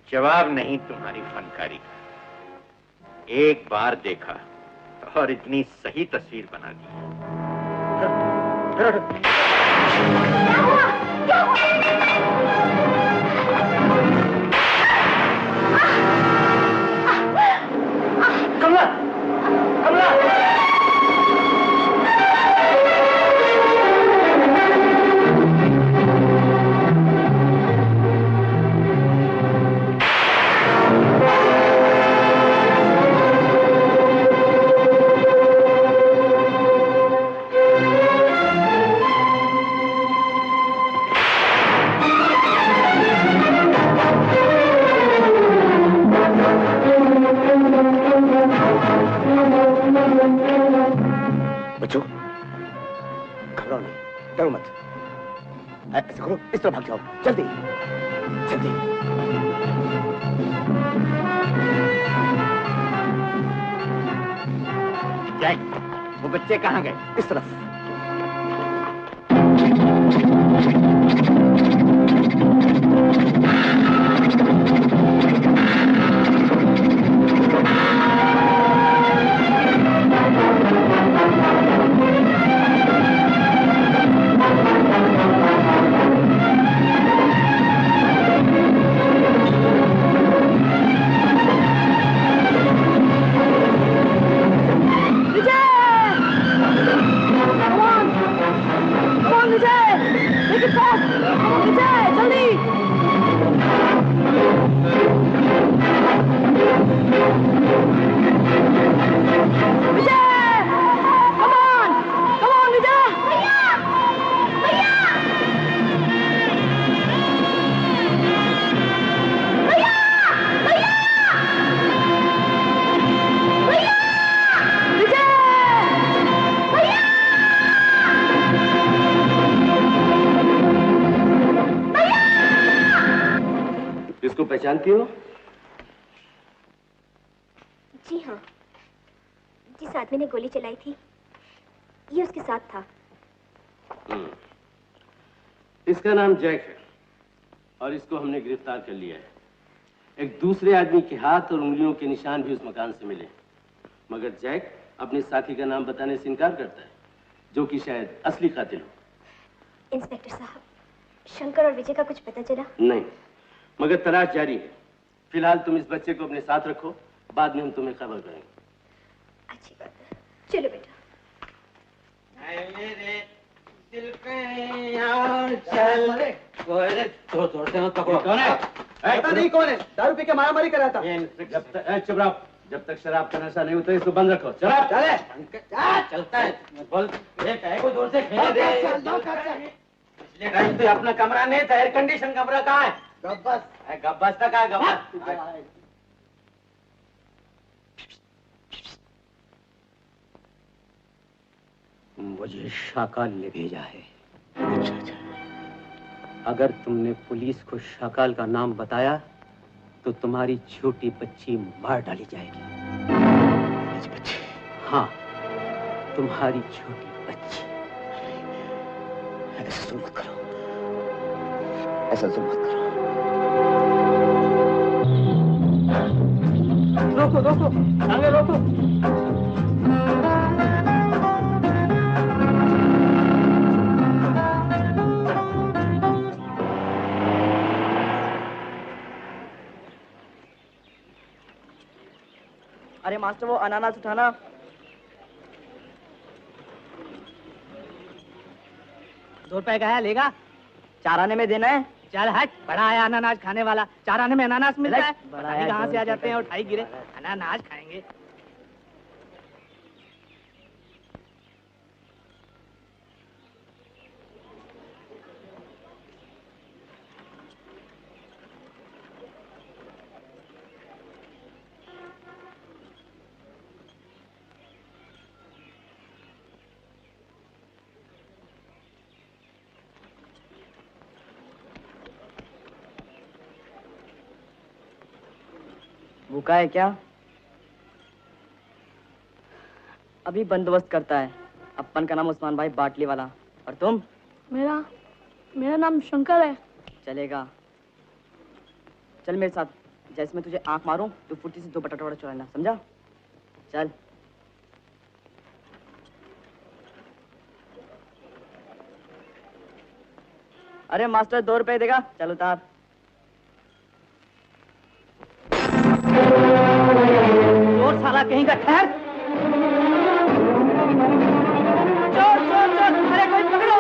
जवाब नहीं तुम्हारी फनकारी का। एक बार देखा और इतनी सही तस्वीर बना दी। क्या हुआ? क्या हुआ? कमला, कमला। बच्चों, घबराओ नहीं, डरो मत। ऐसे करो, इस तरफ भाग जाओ, जल्दी जल्दी। जैक, वो बच्चे कहाँ गए? इस तरफ। पहचानती हो? जी हाँ, जिस आदमी ने गोली चलाई थी ये उसके साथ था। इसका नाम जैक है और इसको हमने गिरफ्तार कर लिया है। एक दूसरे आदमी के हाथ और उंगलियों के निशान भी उस मकान से मिले, मगर जैक अपने साथी का नाम बताने से इनकार करता है, जो कि शायद असली कातिल हो। इंस्पेक्टर साहब, शंकर और विजय का कुछ पता चला? नहीं, मगर तलाश जारी है। फिलहाल तुम इस बच्चे को अपने साथ रखो, बाद में हम तुम्हें खबर करेंगे। अच्छी बात है, चलो बेटा। कौन है? पता नहीं कौन है, दारू पी के मारामारी कर रहा था। चुप रहो, जब तक शराब का नशा नहीं होता इसको बंद रखो। चलो चले। चलता है, बोल को दूर से खेले दे। पिछले टाइम तो अपना कमरा नहीं था, एयर कंडीशन कमरा कहाँ है? गब्बस गब्बस तक है, गब्बस। मुझे शाकाल ने भेजा है। अगर तुमने पुलिस को शाकाल का नाम बताया तो तुम्हारी छोटी बच्ची मार डाली जाएगी। बच्ची? हाँ, तुम्हारी छोटी बच्ची। ऐसा जुल्म मत करो, ऐसा जुल्म मत करो। रोको रोको, आगे रोको। अरे मास्टर, वो अनानास उठाना। ₹2 का है, लेगा? 4 आने में देना है। चल हट, बड़ा है अनानास खाने वाला। 4 आने में अनानास मिलता है? कहाँ से आ जाते हैं, उठाई गिरे। अनानास खाएंगे। भूखा है क्या? अभी बंदोबस्त करता है। अपन का नाम उस्मान भाई बाटली वाला। और तुम? मेरा नाम शंकर है। चलेगा, चल मेरे साथ। जैसे मैं तुझे आंख मारूं तो फुर्ती से 2 बटाटा वड़ा चुराना, समझा? चल। अरे मास्टर 2 रुपए देगा? चल उतार। चोर साला कहीं का, ठहर। चोर चोर चोर, अरे कोई पकड़ो।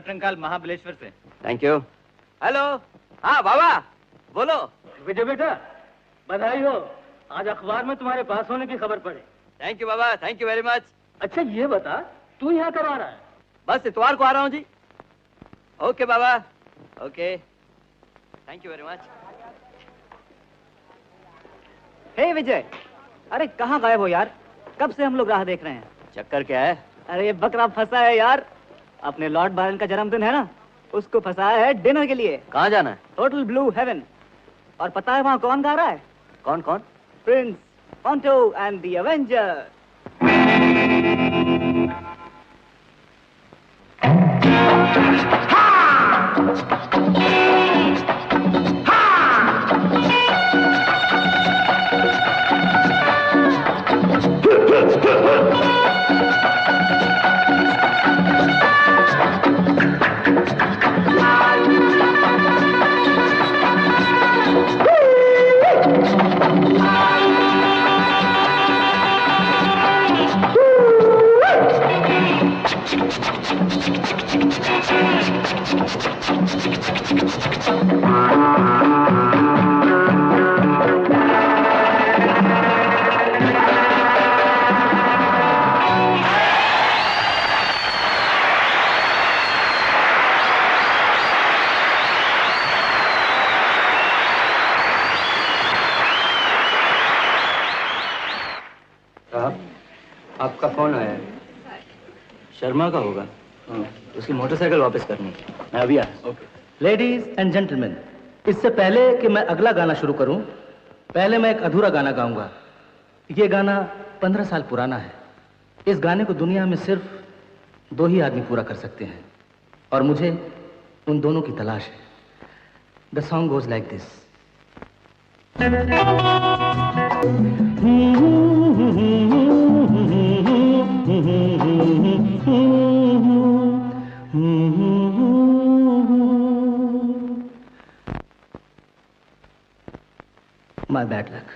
ट्रंकाल महाबलेश्वर से। Thank you. हेलो। हाँ बाबा बोलो। विजय बेटा बधाई हो, आज अखबार में तुम्हारे पास होने की खबर पड़ी। Thank you Baba, thank you very much. अच्छा ये बता तू यहाँ कब आ रहा है? बस इतवार को आ रहा हूँ जी। ओके बाबा, okay, thank you very much. Hey Vijay, अरे कहाँ गायब हो यार? कब से हम लोग राह देख रहे हैं। चक्कर क्या है? अरे ये बकरा फंसा है यार, अपने लॉर्ड बायरन का जन्मदिन है ना, उसको फंसाया है डिनर के लिए। कहाँ जाना है? Total blue heaven. और पता है वहाँ कौन गा रहा है? कौन कौन? Prince Ponto and the avenger. आपका फोन आया है। शर्मा का होगा। उसकी मोटरसाइकिल वापस करनी है। मैं अभी आया। लेडीज एंड जेंटलमैन, इससे पहले कि मैं अगला गाना शुरू करूं, पहले मैं एक अधूरा गाना गाऊंगा। ये गाना 15 साल पुराना है। इस गाने को दुनिया में सिर्फ 2 ही आदमी पूरा कर सकते हैं और मुझे उन दोनों की तलाश है। The song goes like this. My bad luck.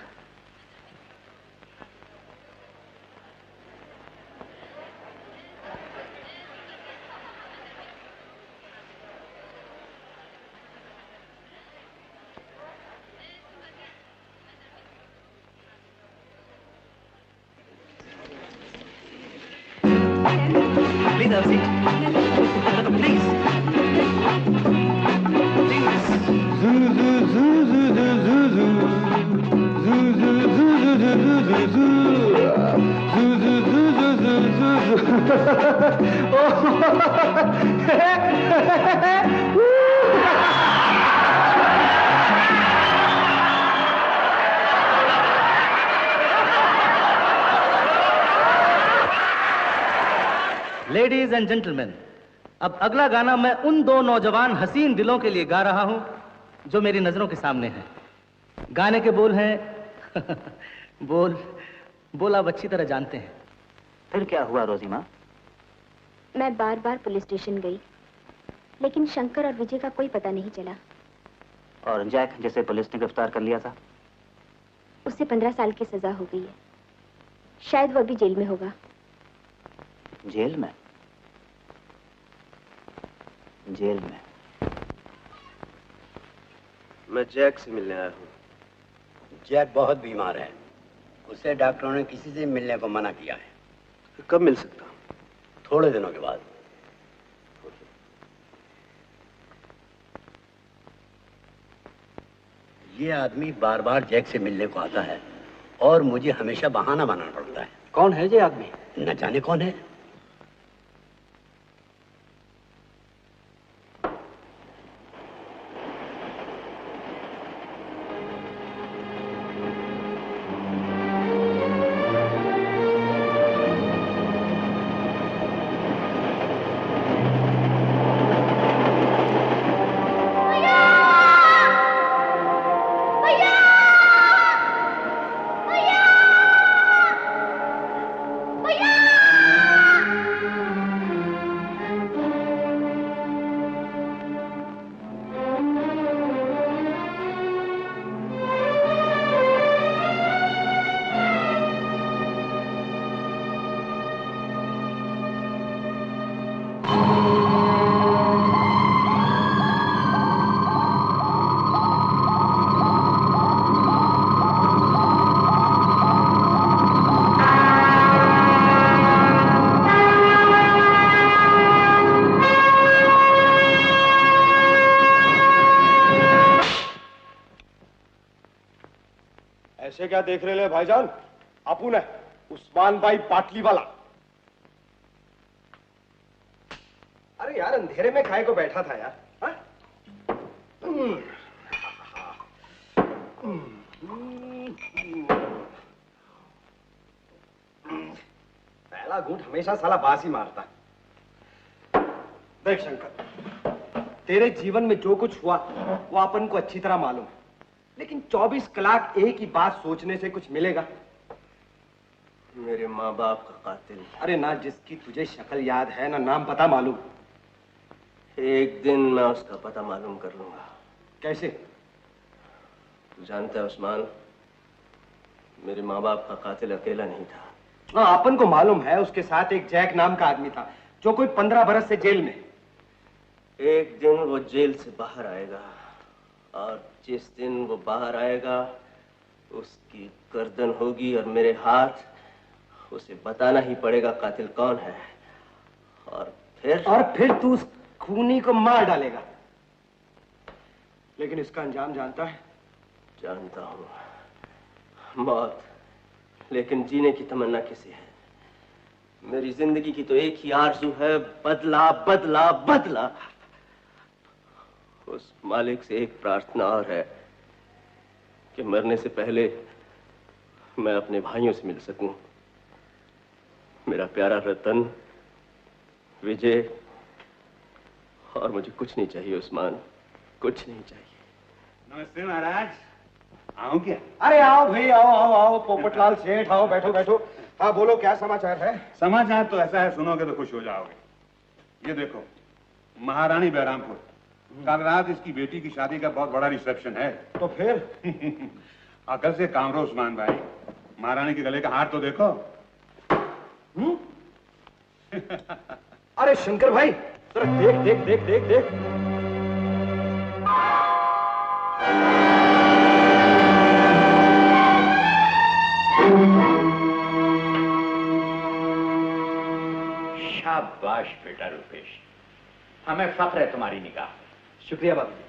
Please have a seat. Please. Ladies and gentleman, अब अगला गाना मैं उन 2 नौजवान हसीन दिलों के लिए गा रहा हूं जो मेरी नजरों के सामने हैं। गाने के बोल हैं बोल आप अच्छी तरह जानते हैं। फिर क्या हुआ रोजी माँ? मैं बार बार पुलिस स्टेशन गई, लेकिन शंकर और विजय का कोई पता नहीं चला। और जैक जिसे पुलिस ने गिरफ्तार कर लिया था? उसे 15 साल की सजा हो गई है। शायद वो अभी जेल में होगा। जेल में? जेल में? मैं जैक से मिलने आया हूँ। जैक बहुत बीमार है। उसे डॉक्टरों ने किसी से मिलने को मना किया है। कब मिल सकता हूँ? थोड़े दिनों के बाद। ये आदमी बार बार जैक से मिलने को आता है और मुझे हमेशा बहाना बनाना पड़ता है। कौन है ये आदमी? न जाने कौन है। ऐसे क्या देख रहे ले भाईजान? अपुन है उस्मान भाई पाटली वाला। अरे यार अंधेरे में खाए को बैठा था यार। हा? पहला घूंट हमेशा साला बासी मारता है। देख शंकर, तेरे जीवन में जो कुछ हुआ वो अपन को अच्छी तरह मालूम है, लेकिन 24 कलाक एक ही बात सोचने से कुछ मिलेगा? मेरे माँ बाप का कातिल। अरे ना जिसकी तुझे शक्ल याद है ना नाम पता मालूम। एक दिन मैं उसका पता मालूम कर लूंगा। कैसे? तू जानता है उस्मान, मेरे माँ बाप का कातिल अकेला नहीं था। हाँ, अपन को मालूम है उसके साथ एक जैक नाम का आदमी था जो कोई 15 बरस से जेल में। एक दिन वो जेल से बाहर आएगा और जिस दिन वो बाहर आएगा उसकी गर्दन होगी और मेरे हाथ। उसे बताना ही पड़ेगा कातिल कौन है। और फिर तू उस खूनी को मार डालेगा। लेकिन इसका अंजाम जानता है? जानता हूं, मौत। लेकिन जीने की तमन्ना किसे है? मेरी जिंदगी की तो एक ही आरज़ू है, बदला बदला बदला। उस मालिक से एक प्रार्थना और है कि मरने से पहले मैं अपने भाइयों से मिल सकूं। मेरा प्यारा रतन, विजय, और मुझे कुछ नहीं चाहिए उस्मान, कुछ नहीं चाहिए। नमस्ते महाराज, आऊं क्या? अरे आओ भाई, आओ आओ आओ, पोपटलाल सेठ, आओ, बैठो बैठो। हाँ बोलो, क्या समाचार है? समाचार तो ऐसा है, सुनोगे तो खुश हो जाओगे। ये देखो, महारानी बहरामपुर, कल रात इसकी बेटी की शादी का बहुत बड़ा रिसेप्शन है। तो फिर अकल से काम रो उस्मान भाई, महारानी के गले का हार तो देखो। अरे शंकर भाई, जरा देख देख देख देख देख। शाबाश बेटा रूपेश, हमें फख्र है तुम्हारी निगाह। शुक्रिया बाबूजी।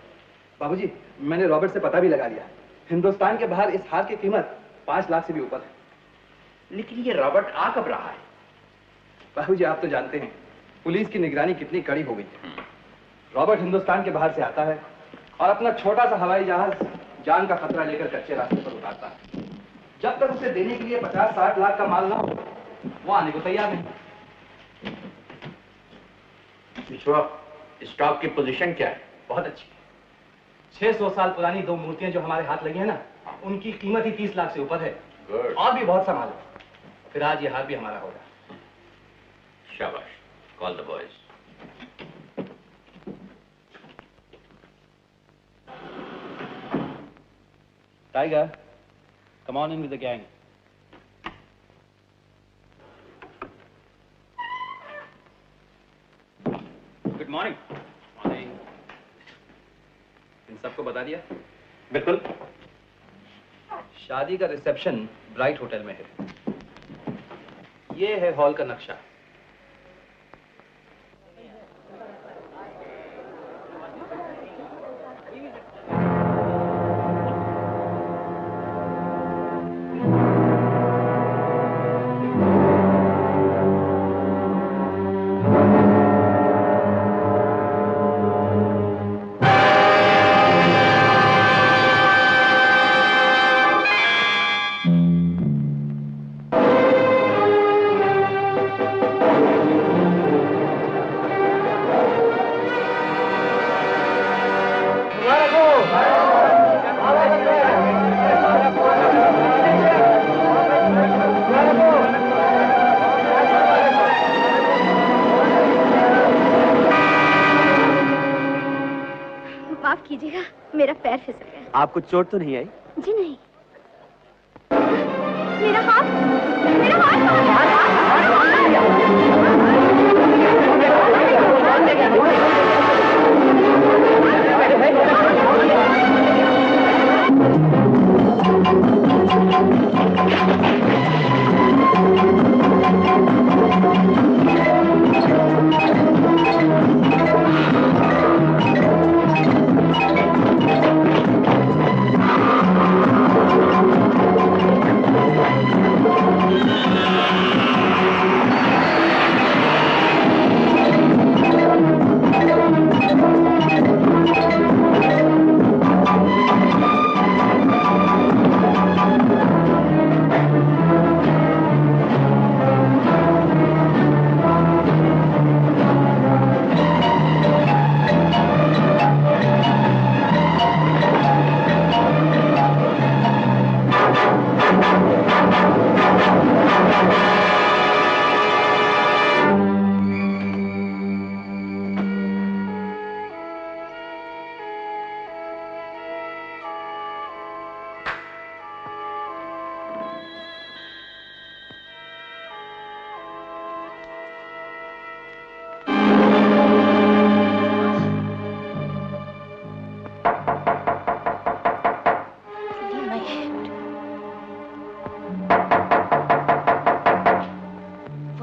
बाबूजी, मैंने रॉबर्ट से पता भी लगा लिया। हिंदुस्तान के बाहर इस हार की कीमत 5 लाख से भी ऊपर है। लेकिन ये रॉबर्ट आ कब रहा है? बाबूजी, आप तो जानते हैं पुलिस की निगरानी कितनी कड़ी हो गई है। रॉबर्ट हिंदुस्तान के बाहर से आता है और अपना छोटा सा हवाई जहाज जान का खतरा लेकर कच्चे रास्ते पर उतारता है। जब तक उसे देने के लिए 50-60 लाख का माल ना हो, वो आने को तैयार नहीं। स्टॉक की पोजीशन क्या है? बहुत अच्छी है। 600 साल पुरानी 2 मूर्तियां जो हमारे हाथ लगी है ना, उनकी कीमत ही 30 लाख से ऊपर है। और भी बहुत सामान है। फिर आज ये हार भी हमारा होगा। शाबाश, call the boys. Tiger, come on in with the gang. Good morning. Morning. इन सबको बता दिया? बिल्कुल। शादी का रिसेप्शन ब्राइट होटल में है। ये है हॉल का नक्शा। माफ कीजिएगा, मेरा पैर फिसल गया। आपको चोट तो नहीं आई? जी नहीं। मेरा हाथ, मेरा हाथ कहाँ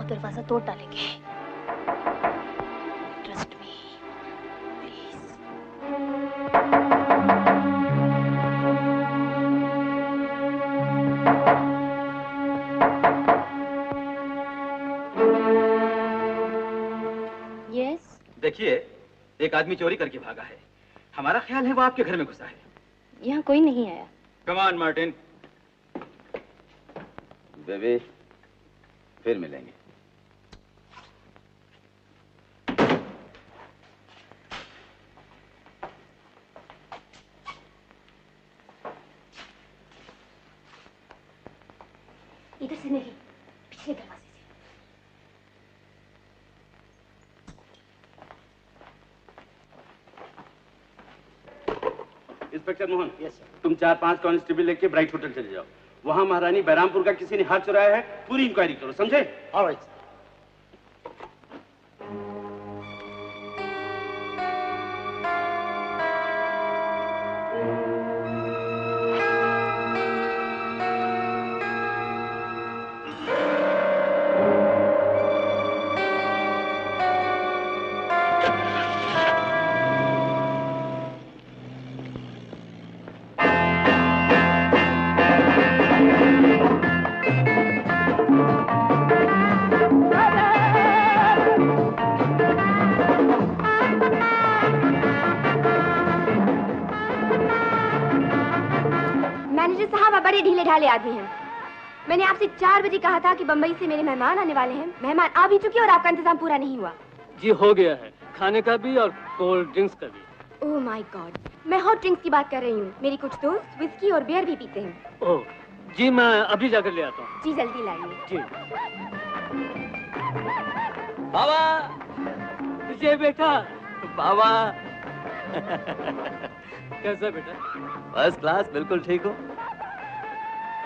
दरवाजा तोड़ डालेंगे। Trust me please. सोचिए, एक आदमी चोरी करके भागा है। हमारा ख्याल है वो आपके घर में घुसा है। यहाँ कोई नहीं आया। Come on Martin. बेबी, फिर मिलेंगे। इधर से नहीं, पिछले दरवाजे से। इंस्पेक्टर मोहन, तुम 4-5 कांस्टेबल लेके ब्राइट होटल चले जाओ। वहां महारानी बैरामपुर का किसी ने हाथ चुराया है, पूरी इंक्वायरी करो, समझे? ऑलराइट। बड़े ढीले ढाले आदमी हैं। मैंने आपसे 4 बजे कहा था कि बंबई से मेरे मेहमान आने वाले हैं। मेहमान आ भी चुके और आपका इंतजाम पूरा नहीं हुआ। जी हो गया है, खाने का भी और कोल्ड ड्रिंक्स का भी। ओह माय गॉड, मैं हॉट ड्रिंक्स की बात कर रही हूँ। मेरी कुछ दोस्त विस्की और बियर भी पीते हैं। ओह जी, मैं अभी जाकर ले आता हूँ। जी जल्दी लाइए। जी। बाबा, विजय बेटा। बाबा। कैसा बेटा? फर्स्ट क्लास, बिल्कुल ठीक हो।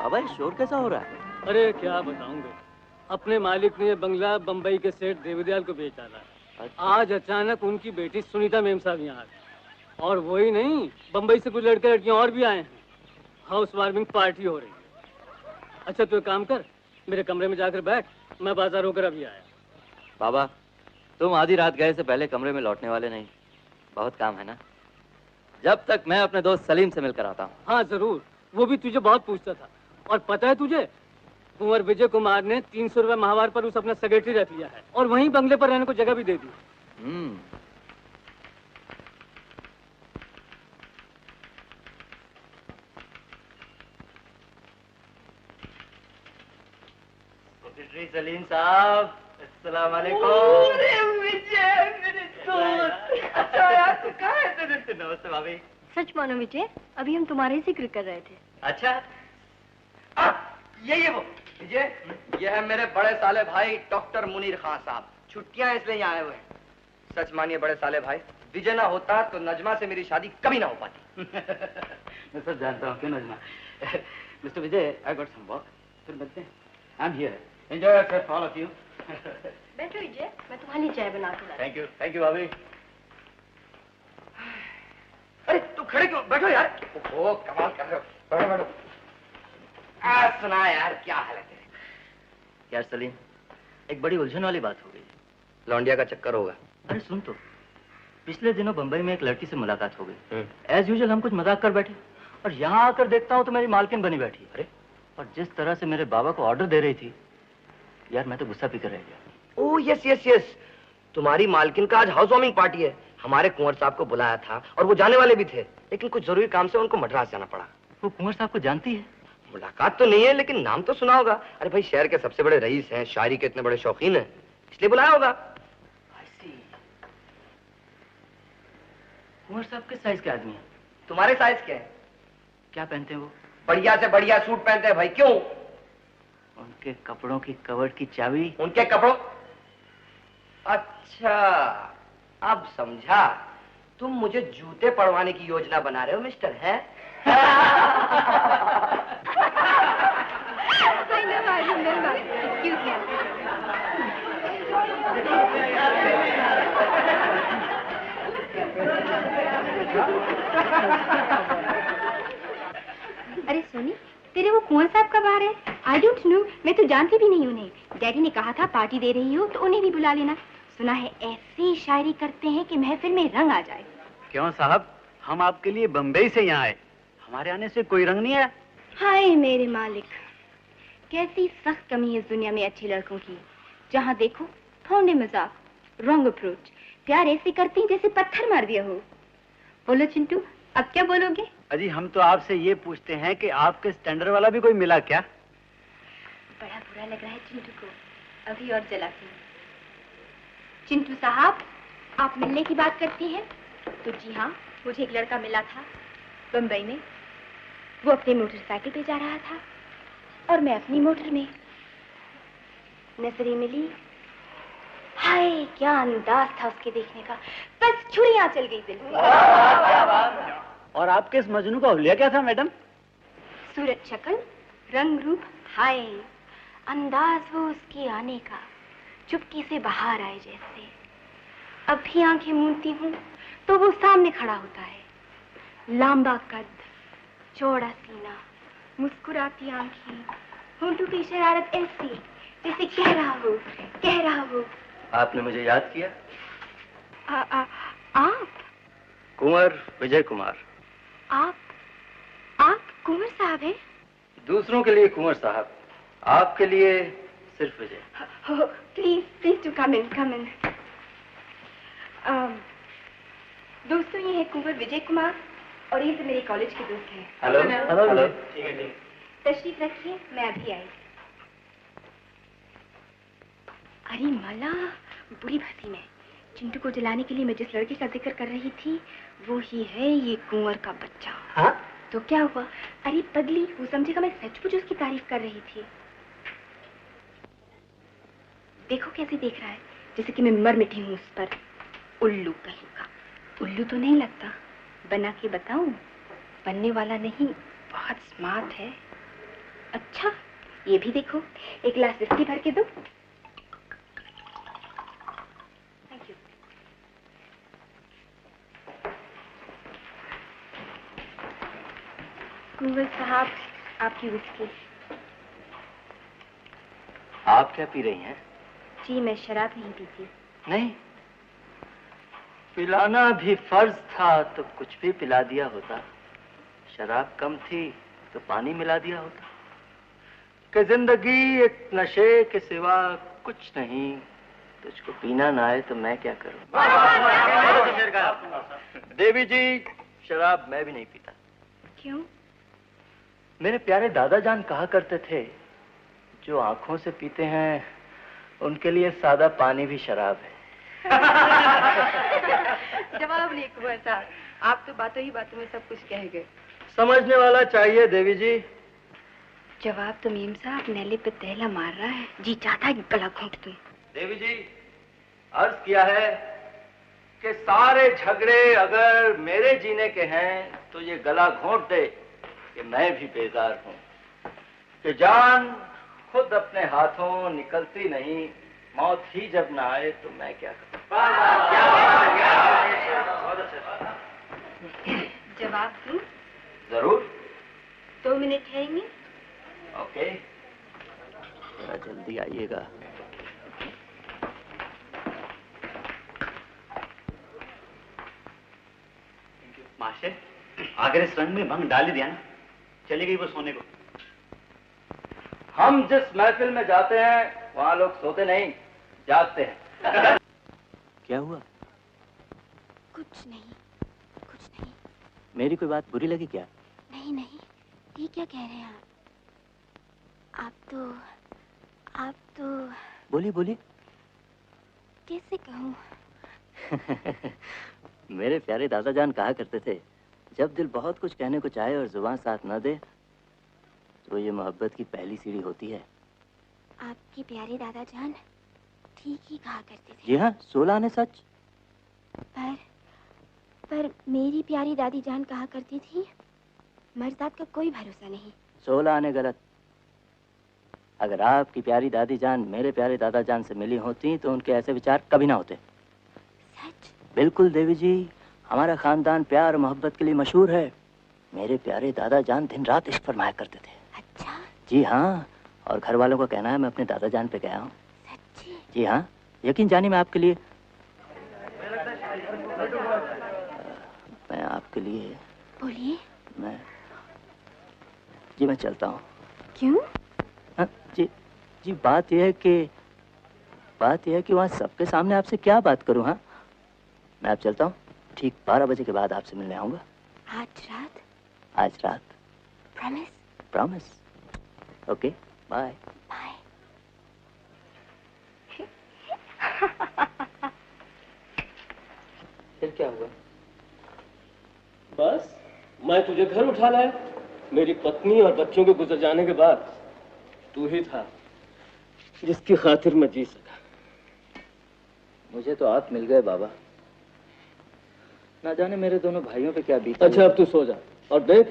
बाबा, ये शोर कैसा हो रहा है? अरे क्या बताऊंगा, अपने मालिक ने बंगला बंबई के सेठ देवीदयाल को बेच डाला। अच्छा। आज अचानक उनकी बेटी सुनीता मेम साहब यहाँ आ गई। और वही नहीं, बंबई से कुछ लड़के लड़कियां और भी आए हैं। हाउस वार्मिंग पार्टी हो रही है। अच्छा तू एक काम कर, मेरे कमरे में जाकर बैठ, मैं बाजार होकर अभी आया। बाबा, तुम आधी रात गए से पहले कमरे में लौटने वाले नहीं। बहुत काम है ना? जब तक मैं अपने दोस्त सलीम से मिलकर आता हूँ। हाँ जरूर, वो भी तुझे बहुत पूछता था। और पता है तुझे, कुंवर विजय कुमार ने 300 रुपए माहवार पर उस अपना सेक्रेटरी रख लिया है और वहीं बंगले पर रहने को जगह भी दे दी। सेक्रेटरी सलीम साहब, अस्सलाम वालेकुम। विजय मेरे दोस्त, अच्छा यार तू कहाँ है? नमस्ते भाभी। सच मानो विजय, अभी हम तुम्हारे ही जिक्र कर रहे थे। अच्छा, ये वो विजय, ये है मेरे बड़े साले भाई डॉक्टर मुनीर खान साहब। छुट्टियां इसलिए यहाँ आए हुए हैं। सच मानिए बड़े साले भाई, विजय ना होता तो नजमा से मेरी शादी कभी ना हो पाती। मैं सब जानता हूँ, क्यों Najma. Mister Vijay, I got some work, फिर मिलते हैं। I am here, enjoy yourself all of you. बैठो विजय, मैं तुम्हारे लिए चाय बना के लाती हूँ। थैंक यू भाभी। अरे तू खड़े क्यों? बैठो यार। ओह कमाल कर रहे हो, बैठो बैठो। सुना यार, क्या हाल है तेरे? यार सलीम, एक बड़ी उलझन वाली बात हो गई। लौंडिया का चक्कर होगा। अरे सुन तो, पिछले दिनों बंबई में एक लड़की से मुलाकात हो गई। एज यूजुअल हम कुछ मजाक कर बैठे और यहाँ आकर देखता हूँ तो मेरी मालकिन बनी बैठी। अरे, और जिस तरह से मेरे बाबा को ऑर्डर दे रही थी, यार मैं तो गुस्सा पीकर रह गया। ओह यस यस यस, तुम्हारी मालकिन का आज हाउस वार्मिंग पार्टी है। हमारे कुंवर साहब को बुलाया था और वो जाने वाले भी थे, लेकिन कुछ जरूरी काम से उनको मद्रास जाना पड़ा। वो कुंवर साहब को जानती है? मुलाकात तो नहीं है, लेकिन नाम तो सुना होगा। अरे भाई, शहर के सबसे बड़े रईस हैं, शायरी के इतने बड़े शौकीन हैं, इसलिए बुलाया होगा। कुंवर साहब किस साइज के आदमी हैं? तुम्हारे साइज के हैं। क्या पहनते हैं वो? बढ़िया से बढ़िया सूट पहनते हैं भाई। क्यों? उनके कपड़ों की कवर्ड की चाबी। उनके कपड़ों? अच्छा, अब समझा। तुम मुझे जूते पड़वाने की योजना बना रहे हो मिस्टर, है? अरे सोनी, तेरे वो कुंवर साहब कब आ रहे हैं? आई डोंट नो, मैं तो जानती भी नहीं उन्हें। डैडी ने कहा था पार्टी दे रही हो तो उन्हें भी बुला लेना। सुना है ऐसी शायरी करते हैं कि महफिल में रंग आ जाए। क्यों साहब, हम आपके लिए बंबई से यहाँ आए, हमारे आने से कोई रंग नहीं आया। हाय मेरे मालिक, कैसी सख्त कमी है इस दुनिया में अच्छे लड़कों की। जहाँ देखो थोड़े मजाक, रॉन्ग अप्रोच, प्यार ऐसे करती हैं जैसे पत्थर मार दिया हो। बोलो चिंटू, अब क्या बोलोगे? अजी हम तो आपसे ये पूछते हैं कि आपके स्टैंडर्ड वाला भी कोई मिला क्या? बड़ा बुरा लग रहा है चिंटू को, अभी और जलाती हूँ। चिंटू साहब, आप मिलने की बात करती हैं? तो जी हाँ, मुझे एक लड़का मिला था बम्बई में। वो अपनी मोटरसाइकिल पे जा रहा था और मैं अपनी मोटर में। नजरें मिली, हाय क्या अंदाज था उसके देखने का, बस छुरियां चल गई दिल में। और आपके इस मजनू का हुलिया क्या था मैडम? सूरत शक्ल, रंग रूप, हाय अंदाज वो उसके आने का, चुपके से बाहर आए जैसे। अब भी आंखें मूंदती हूँ तो वो सामने खड़ा होता है, लंबा कद, चौड़ा सीना, मुस्कुराती आंखें, होंठों की शरारत ऐसी जैसे कह रहा हो। आपने मुझे याद किया? आप? कुंवर विजय कुमार। आप कुंवर साहब हैं? दूसरों के लिए कुंवर साहब, आपके लिए सिर्फ विजय। प्लीज टू कम इन। दोस्तों, ये है कुंवर विजय कुमार और ये तो मेरे कॉलेज के दोस्त हैं। हेलो। ठीक है। तशरीफ रखिए, मैं अभी आई। अरे माला, बुरी भसी में चिंटू को जलाने के लिए मैं जिस लड़के का जिक्र कर रही थी वो ही है ये कुंवर का बच्चा। हाँ? तो क्या हुआ? अरे पगली, वो समझेगा मैं सचमुच उसकी तारीफ कर रही थी। देखो कैसे देख रहा है, जैसे कि मैं मर मिटी हूँ उस पर। उल्लू कहीं का। उल्लू तो नहीं लगता, बना के बताऊं? बनने वाला नहीं, बहुत स्मार्ट है। अच्छा, ये भी देखो, एक गिलास विस्की भर के दो। Thank you. कुंवर साहब, आपकी विस्की। आप क्या पी रही हैं? जी, मैं शराब नहीं पीती। नहीं, पिलाना भी फर्ज था तो कुछ भी पिला दिया होता। शराब कम थी तो पानी मिला दिया होता। कि जिंदगी एक नशे के सिवा कुछ नहीं, तुझको पीना ना आए तो मैं क्या करूं? देवी जी, शराब मैं भी नहीं पीता। क्यों? मेरे प्यारे दादा जान कहा करते थे, जो आंखों से पीते हैं उनके लिए सादा पानी भी शराब है। जवाब नहीं कुंवर साहब, आप तो बातों ही बातों में सब कुछ कह गए। समझने वाला चाहिए देवी जी। जवाब तो मीम साहब नैले पे तहला मार रहा है, जी चाहता है गला घोंट दूं। देवी जी, अर्ज किया है कि सारे झगड़े अगर मेरे जीने के हैं तो ये गला घोंट दे कि मैं भी बेजार हूं, कि जान खुद अपने हाथों निकलती नहीं, मौत ही जब ना आए तो मैं क्या करूं? जवाब दूं? जरूर। 2 मिनट ठहरेंगे? ओके, जरा जल्दी आइएगा। मास्टर, अगर इस रंग में भंग डाल ही दिया ना, चली गई वो सोने को। हम जिस महफिल में जाते हैं वहाँ लोग सोते नहीं, जागते हैं। क्या हुआ? कुछ नहीं। मेरी कोई बात बुरी लगी क्या? नहीं, ये क्या कह रहे हैं आप? आप तो बोलिए। कैसे कहूँ? मेरे प्यारे दादा जान कहा करते थे, जब दिल बहुत कुछ कहने को चाहे और जुबान साथ न दे तो ये मोहब्बत की पहली सीढ़ी होती है। आपकी प्यारी दादा जान ठीक ही कहा करते थे। जी हाँ, 16 आने सच। पर मेरी प्यारी दादी जान कहा करती थी, मर्दात का कोई भरोसा नहीं। 16 आने गलत। अगर आपकी प्यारी दादी जान मेरे प्यारे दादा जान से मिली होती तो उनके ऐसे विचार कभी ना होते। सच? बिल्कुल देवी जी, हमारा खानदान प्यार और मोहब्बत के लिए मशहूर है। मेरे प्यारे दादा जान दिन रात इश्क फरमाया करते थे। अच्छा? जी हाँ, और घर वालों का कहना है मैं अपने दादा जान पे गया हूँ। सच्ची? जी हाँ, यकीन जानिए मैं आपके लिए बोलिए। मैं चलता हूँ। क्यों? जी बात यह है कि वहाँ सबके सामने आपसे क्या बात करूँ? हाँ, मैं अब चलता हूँ। ठीक 12 बजे के बाद आपसे मिलने आऊंगा। आज रात? आज रात। Promise? Promise. Okay, bye. Bye. फिर क्या हुआ? बस मैं तुझे घर उठा लाया। मेरी पत्नी और बच्चों के गुजर जाने के बाद तू ही था जिसकी खातिर मैं जी सका। मुझे तो आप मिल गए बाबा। ना जाने मेरे दोनों भाइयों पे क्या बीता। अच्छा अब तू सो जा और देख,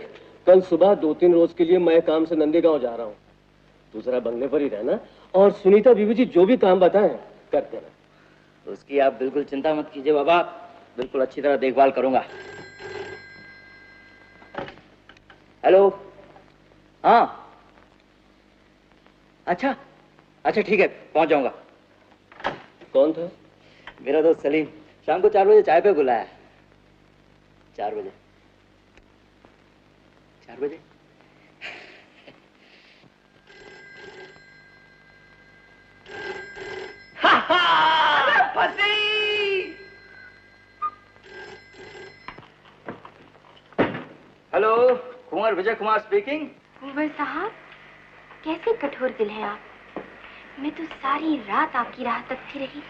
कल सुबह 2-3 रोज के लिए मैं काम से नंदीगांव जा रहा हूँ। तू जरा बंगले पर ही रहना और सुनीता बीवी जी जो भी काम बताएं कर देना। उसकी आप बिल्कुल चिंता मत कीजिए बाबा, बिल्कुल अच्छी तरह देखभाल करूंगा। हेलो। हाँ अच्छा अच्छा ठीक है, पहुंच जाऊंगा। कौन था? मेरा दोस्त सलीम, शाम को 4 बजे चाय पे बुलाया। 4 बजे? 4 बजे? फंसी। Hello, Kunwar Vijay Kumar speaking. कुंवर साहब, कैसे कठोर दिल हैं आप। मैं तो सारी रात आपकी राह तकती रही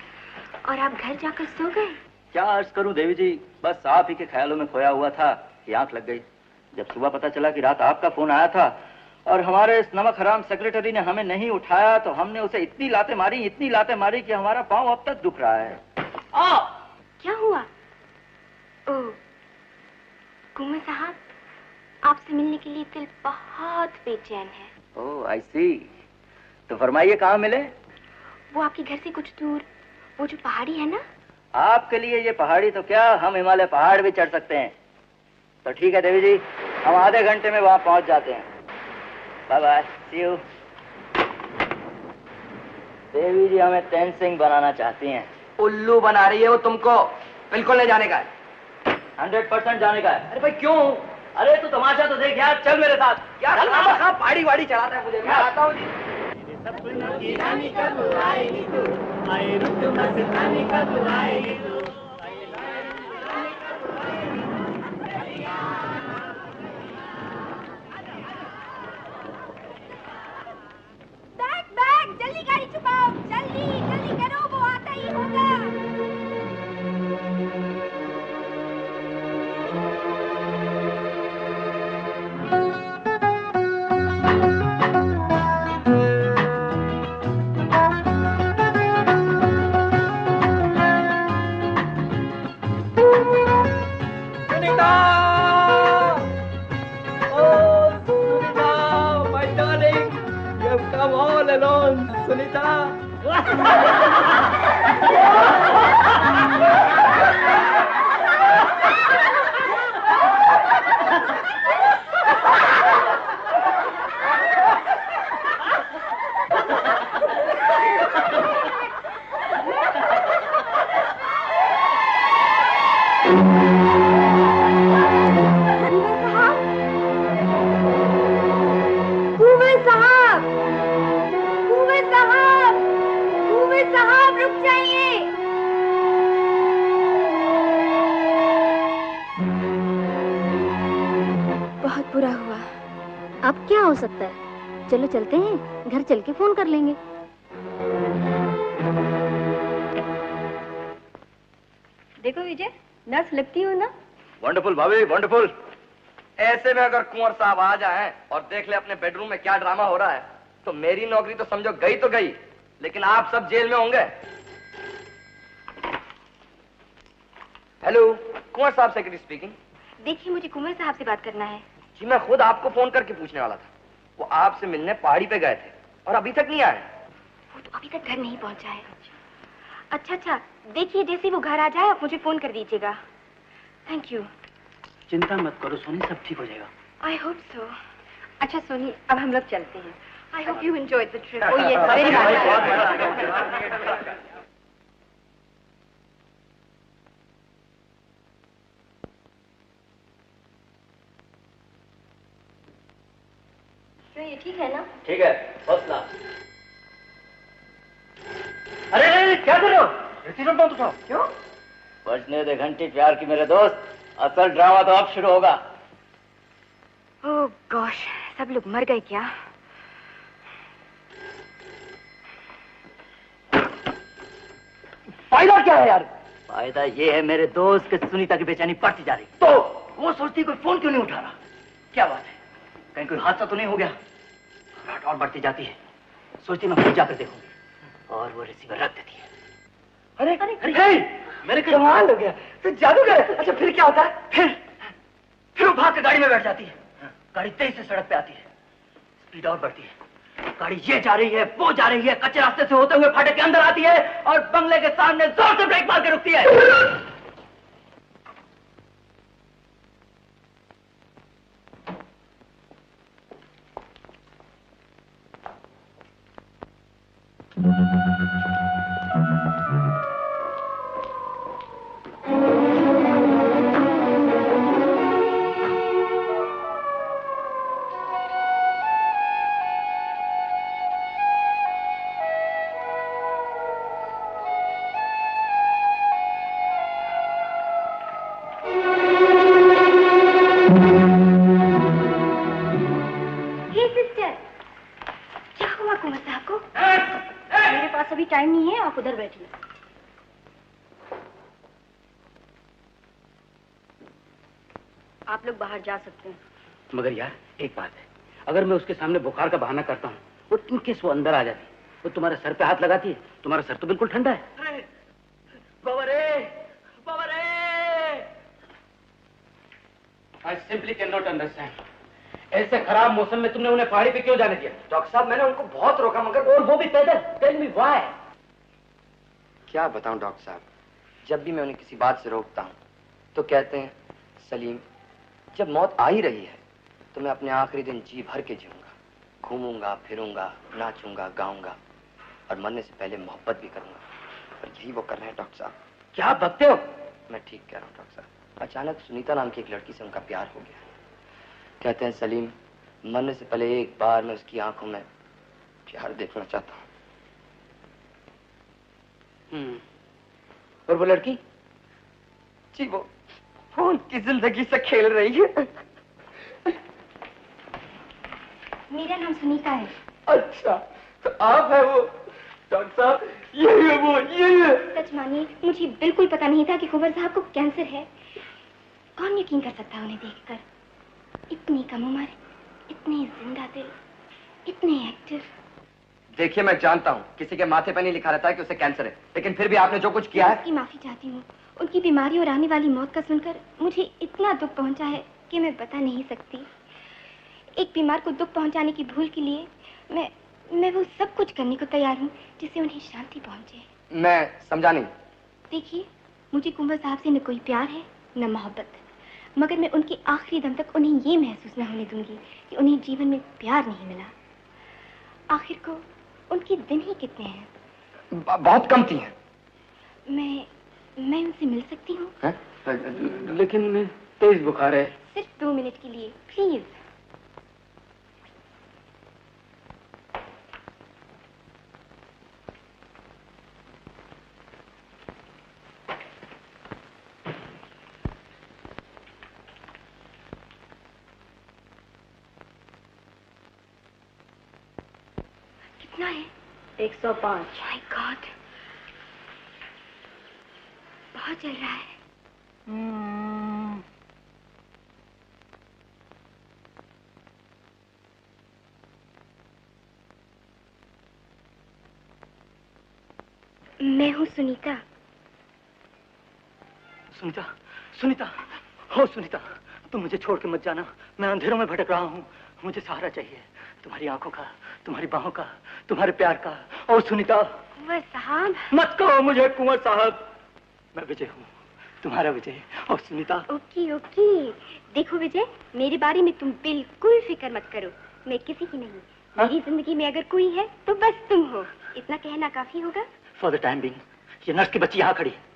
और आप घर जाकर सो गए। क्या अर्ज करूं देवी जी, बस आप ही के ख्यालों में खोया हुआ था कि आंख लग गई। जब सुबह पता चला कि रात आपका फोन आया था और हमारे इस नमक हराम सेक्रेटरी ने हमें नहीं उठाया तो हमने उसे इतनी लातें मारी कि हमारा पांव अब तक दुख रहा है। क्या हुआ? ओह कुंवर साहब, आपसे मिलने के लिए दिल बहुत बेचैन है। ओह आई सी। तो फरमाइए कहाँ मिले? वो आपके घर से कुछ दूर, वो जो पहाड़ी है ना। आपके लिए ये पहाड़ी तो क्या, हम हिमालय पहाड़ भी चढ़ सकते हैं। तो ठीक है देवी जी, हम आधे घंटे में वहां पहुंच जाते हैं। Bye bye, see you. Devi ji हमें तेन सिंह बनाना चाहती हैं। उल्लू बना रही है वो तुमको। बिल्कुल नहीं जाने का है। 100% जाने का है। अरे भाई क्यों? अरे तू तमाशा तो देख यार, चल मेरे साथ। क्या कहाँ पहाड़ी वाड़ी चढ़ाता है मुझे? मैं आता हूँ जी। सपनों की रानी कब आएगी तू, आए रुत मस्तानी कब आएगी तू। बैग बैग, जल्दी गाड़ी छुपाओ, जल्दी जल्दी करो, वो आता ही होगा। अब क्या हो सकता है? चलो चलते हैं, घर चल के फोन कर लेंगे। देखो विजय, नर्स लगती हो ना? वंडरफुल भाभी, वंडरफुल। ऐसे में अगर कुंवर साहब आ जाएं और देख ले अपने बेडरूम में क्या ड्रामा हो रहा है तो मेरी नौकरी तो समझो गई तो गई, लेकिन आप सब जेल में होंगे। हेलो, कुंवर साहब सेक्रेटरी स्पीकिंग। देखिए, मुझे कुंवर साहब से बात करना है। जी मैं खुद आपको फोन करके पूछने वाला था। वो आपसे मिलने पहाड़ी पे गए थे और अभी तक नहीं आए। वो तो अभी तक घर नहीं पहुंचा है। अच्छा, देखिए जैसे वो घर आ जाए आप मुझे फोन कर दीजिएगा। Thank you. चिंता मत करो सोनी, सब ठीक हो जाएगा। I hope so. अच्छा सोनी, अब हम लोग चलते हैं। I hope you enjoyed the trip. Oh yes, very much. ये ठीक है ना? ठीक है, फर्स्ट क्लास। अरे क्या कर रहे हो? रिसीवर मत उठाओ। क्यों? बजने दे घंटी प्यार की मेरे दोस्त, असल ड्रामा तो अब शुरू होगा। ओह गॉश, सब लोग मर गए क्या? फायदा क्या है यार? फायदा ये है मेरे दोस्त के सुनीता की बेचैनी बढ़ती जा रही, तो वो सोचती कोई फोन क्यों नहीं उठा रहा। क्या बात है, कहीं कोई हादसा तो नहीं हो गया? घबराहट और बढ़ती जाती है, सोचती मैं खुद जाकर देखूंगी, और वो रिसीवर रख देती है। अरे अरे अरे मेरे कमाल हो गया, तो जादूगर है। अच्छा फिर क्या होता है? फिर वो भाग के गाड़ी में बैठ जाती है। गाड़ी तेज से सड़क पे आती है, स्पीड और बढ़ती है। गाड़ी ये जा रही है, वो जा रही है, कच्चे रास्ते से होते हुए फाटक के अंदर आती है और बंगले के सामने जोर से ब्रेक मार के रुकती है। उधर बैठिए। आप लोग बाहर जा सकते हैं। मगर यार एक बात है, अगर मैं उसके सामने बुखार का बहाना करता हूँ, वो इन केस वो अंदर आ जाती, वो तुम्हारे सर पे हाथ लगाती है, तुम्हारा सर तो बिल्कुल ठंडा है। I simply cannot understand. ऐसे खराब मौसम में तुमने उन्हें पहाड़ी पे क्यों जाने दिया? डॉक्टर साहब मैंने उनको बहुत रोका, मगर और वो भी पैदल। Tell me why? क्या बताऊं डॉक्टर साहब, जब भी मैं उन्हें किसी बात से रोकता हूं तो कहते हैं सलीम, जब मौत आ ही रही है तो मैं अपने आखिरी दिन जी भर के जीऊंगा, घूमूंगा फिरूंगा, नाचूंगा गाऊंगा और मरने से पहले मोहब्बत भी करूंगा। और यही वो कर रहे हैं डॉक्टर साहब। क्या बकते हो? मैं ठीक कह रहा हूँ डॉक्टर साहब। अचानक सुनीता नाम की एक लड़की से उनका प्यार हो गया। कहते हैं सलीम, मरने से पहले एक बार मैं उसकी आंखों में प्यार देखना चाहता हूँ। और वो लड़की? जी वो उनकी जिंदगी से खेल रही है। मेरा नाम सुनीता है। अच्छा तो आप है वो? डॉक्टर साहब यही है वो, यही है। सच मानिए मुझे बिल्कुल पता नहीं था कि कुंवर साहब को कैंसर है। कौन यकीन कर सकता है उन्हें देखकर? इतनी कम उम्र, इतने जिंदा दिल, इतने एक्टिव। देखिए मैं जानता हूँ किसी के माथे पर नहीं लिखा रहता है कि उसे कैंसर है, लेकिन फिर भी आपने जो कुछ किया है। उसकी माफी चाहती हूँ। उनकी बीमारी और आने वाली मौत का सुनकर मुझे इतना दुख पहुंचा है कि मैं बता नहीं सकती। एक बीमार को दुख पहुंचाने की भूल के लिए मैं वो सब कुछ करने को तैयार हूँ जिससे उन्हें शांति पहुंचे। मैं समझा नहीं। देखिए मुझे कुंवर साहब से न कोई प्यार है न मोहब्बत, मगर मैं उनके आखिरी दम तक उन्हें ये महसूस न होने दूंगी कि उन्हें जीवन में प्यार नहीं मिला। आखिर को उनके दिन ही कितने हैं? बहुत कम थी हैं। मैं उनसे मिल सकती हूँ? लेकिन उन्हें तेज बुखार है। सिर्फ 2 मिनट के लिए प्लीज। कितना है? 105। माय गॉड, बहुत चल रहा है। मैं हूँ सुनीता। सुनीता, सुनीता, हो सुनीता, तुम मुझे छोड़ के मत जाना। मैं अंधेरों में भटक रहा हूँ, मुझे सहारा चाहिए, तुम्हारी आंखों का, तुम्हारी बाहों का, तुम्हारे प्यार का। और सुनीता। कुंवर साहब। मत कहो मुझे कुंवर साहब, मैं विजय हूँ, तुम्हारा विजय। और सुनीता। ओके ओके, देखो विजय, मेरे बारे में तुम बिल्कुल फिक्र मत करो, मैं किसी की नहीं। मेरी जिंदगी में अगर कोई है तो बस तुम हो, इतना कहना काफी होगा। फॉर द टाइम बिंग, ये नर्स की बच्ची यहाँ खड़ी है।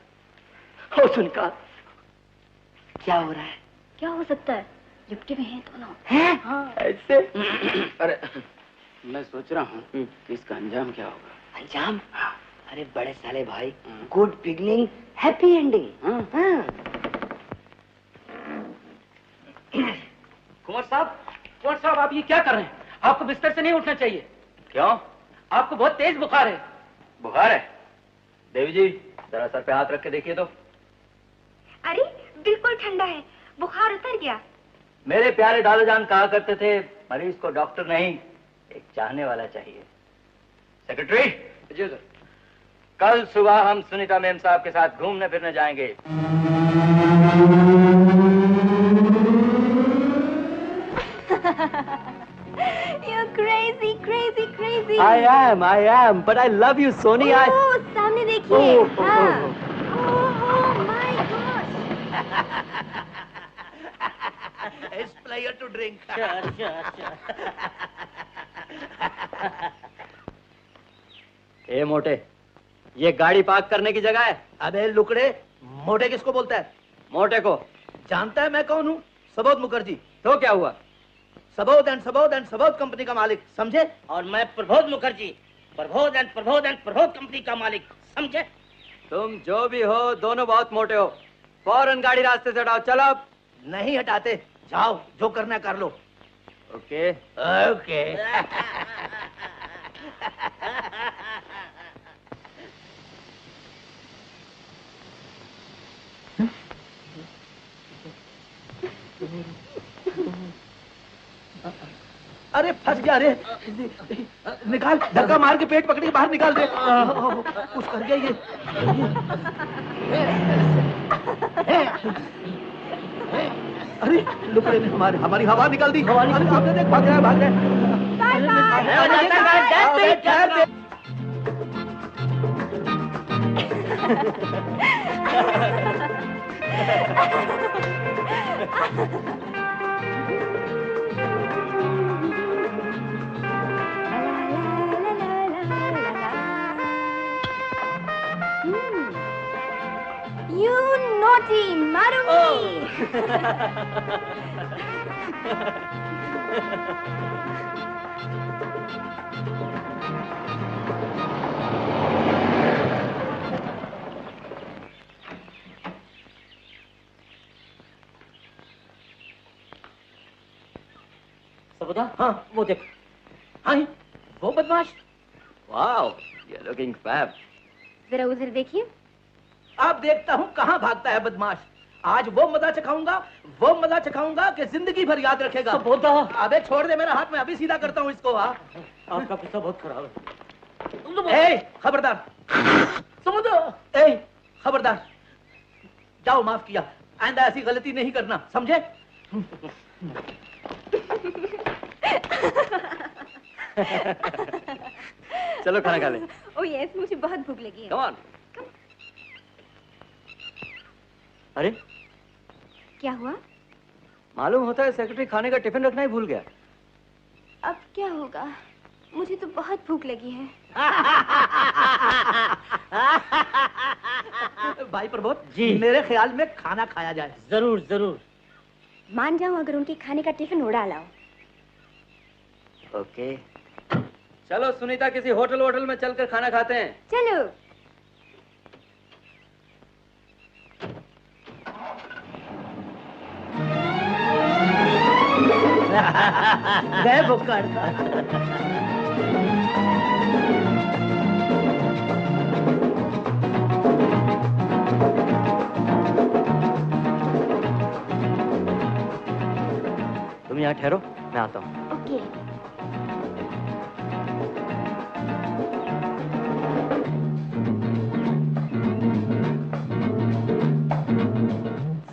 और सुनीता, क्या हो रहा है? क्या हो सकता है? लिपटे में हैं दोनों। हैं? हाँ। ऐसे? अरे मैं सोच रहा हूँ कि इसका अंजाम क्या होगा। अंजाम? अरे बड़े साले भाई, गुड बिगनिंग हैप्पी एंडिंग। कुंवर साहब आप ये क्या कर रहे हैं? आपको बिस्तर से नहीं उठना चाहिए। क्यों? आपको बहुत तेज बुखार है। बुखार है? देवी जी जरा सर पे हाथ रख के देखिए तो। अरे बिल्कुल ठंडा है, बुखार उतर गया। मेरे प्यारे दादाजान कहा करते थे मरीज को डॉक्टर नहीं एक चाहने वाला चाहिए। सेक्रेटरी जी सर, कल सुबह हम सुनीता मैम साहब के साथ घूमने फिरने जाएंगे। You're crazy, crazy, crazy. I am, but I love you, Sony. Oh, सामने देखिए। हाँ। Oh my gosh. It's player to drink. Sure. ए मोटे, ये गाड़ी पार्क करने की जगह है। अबे लुकड़े, मोटे किसको बोलता है? मोटे को जानता है मैं कौन हूँ? सबोध मुखर्जी। तो क्या हुआ? सबोध एंड सबोध कंपनी का मालिक, समझे? और मैं प्रबोध मुखर्जी, प्रबोध एंड प्रबोध कंपनी का मालिक, समझे? तुम जो भी हो दोनों बहुत मोटे हो। फौरन गाड़ी रास्ते से हटाओ। चलो। नहीं हटाते, जाओ जो करना कर लो। Okay okay. अरे फंस गया रे, निकाल, धक्का मार के पेट पकड़ के बाहर निकाल दे। कुछ कर गया ये। अरे लुकड़े ने हमारी हवा निकाल दी। भाग रहा है। You naughty Marumi! सबोदा, हाँ वो देख। हाँ वो बदमाश। Wow, you're looking fab. जरा उधर देखिए। अब देखता हूँ कहाँ भागता है बदमाश। आज वो मजा चखाऊंगा कि जिंदगी भर याद रखेगा। सबोदा, अबे छोड़ दे मेरा हाथ, मैं अभी सीधा करता हूँ इसको। आपका गुस्सा बहुत खराब है। ए खबरदार, सबोदा, ए खबरदार, जाओ, माफ किया, आइंदा ऐसी गलती नहीं करना, समझे? चलो खाना खा ले। ओह यस, मुझे बहुत भूख लगी है। Come on. अरे क्या हुआ? मालूम होता है सेक्रेटरी खाने का टिफिन रखना ही भूल गया। अब क्या होगा? मुझे तो बहुत भूख लगी है। भाई प्रबोध जी, मेरे ख्याल में खाना खाया जाए। जरूर जरूर। मान जाऊं अगर उनके खाने का टिफिन उड़ा लाओ। ओके चलो सुनीता, किसी होटल में चलकर खाना खाते हैं। चलो। गए बुक्कड़। तुम यहाँ ठहरो, मैं आता हूँ। ओके।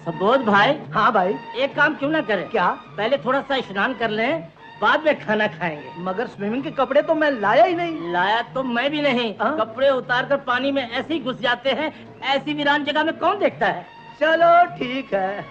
सबोध भाई। हाँ भाई। एक काम क्यों ना करें? क्या? पहले थोड़ा सा स्नान कर लें, बाद में खाना खाएंगे। मगर स्विमिंग के कपड़े तो मैं लाया ही नहीं। लाया तो मैं भी नहीं। कपड़े उतार कर पानी में ऐसे ही घुस जाते हैं। ऐसी वीरान जगह में कौन देखता है? चलो ठीक है।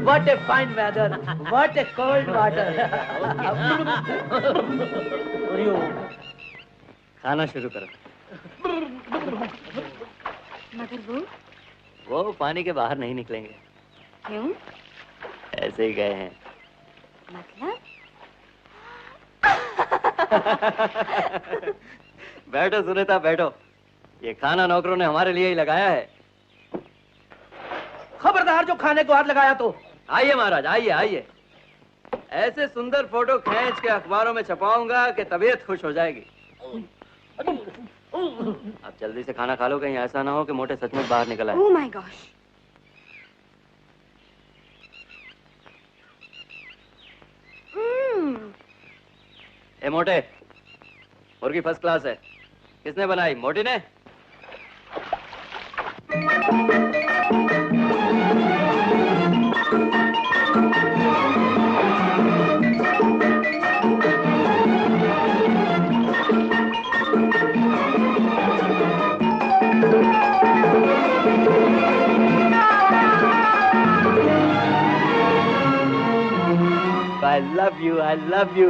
What What a fine weather. What a cold water. खाना शुरू करो। मगर वो पानी के बाहर नहीं निकलेंगे। क्यों? ऐसे ही गए हैं। मतलब? बैठो सुनीता बैठो। ये खाना नौकरों ने हमारे लिए ही लगाया है। खबरदार जो खाने को हाथ लगाया तो। आइए महाराज आइए आइए। ऐसे सुंदर फोटो खींच के अखबारों में छपाऊंगा कि तबीयत खुश हो जाएगी। अब जल्दी से खाना खा लो, कहीं ऐसा ना हो कि मोटे सचमुच बाहर निकल आए। Oh my gosh. ए मोटे, मुर्गी फर्स्ट क्लास है। किसने बनाई? मोटी ने? I love you, I love you.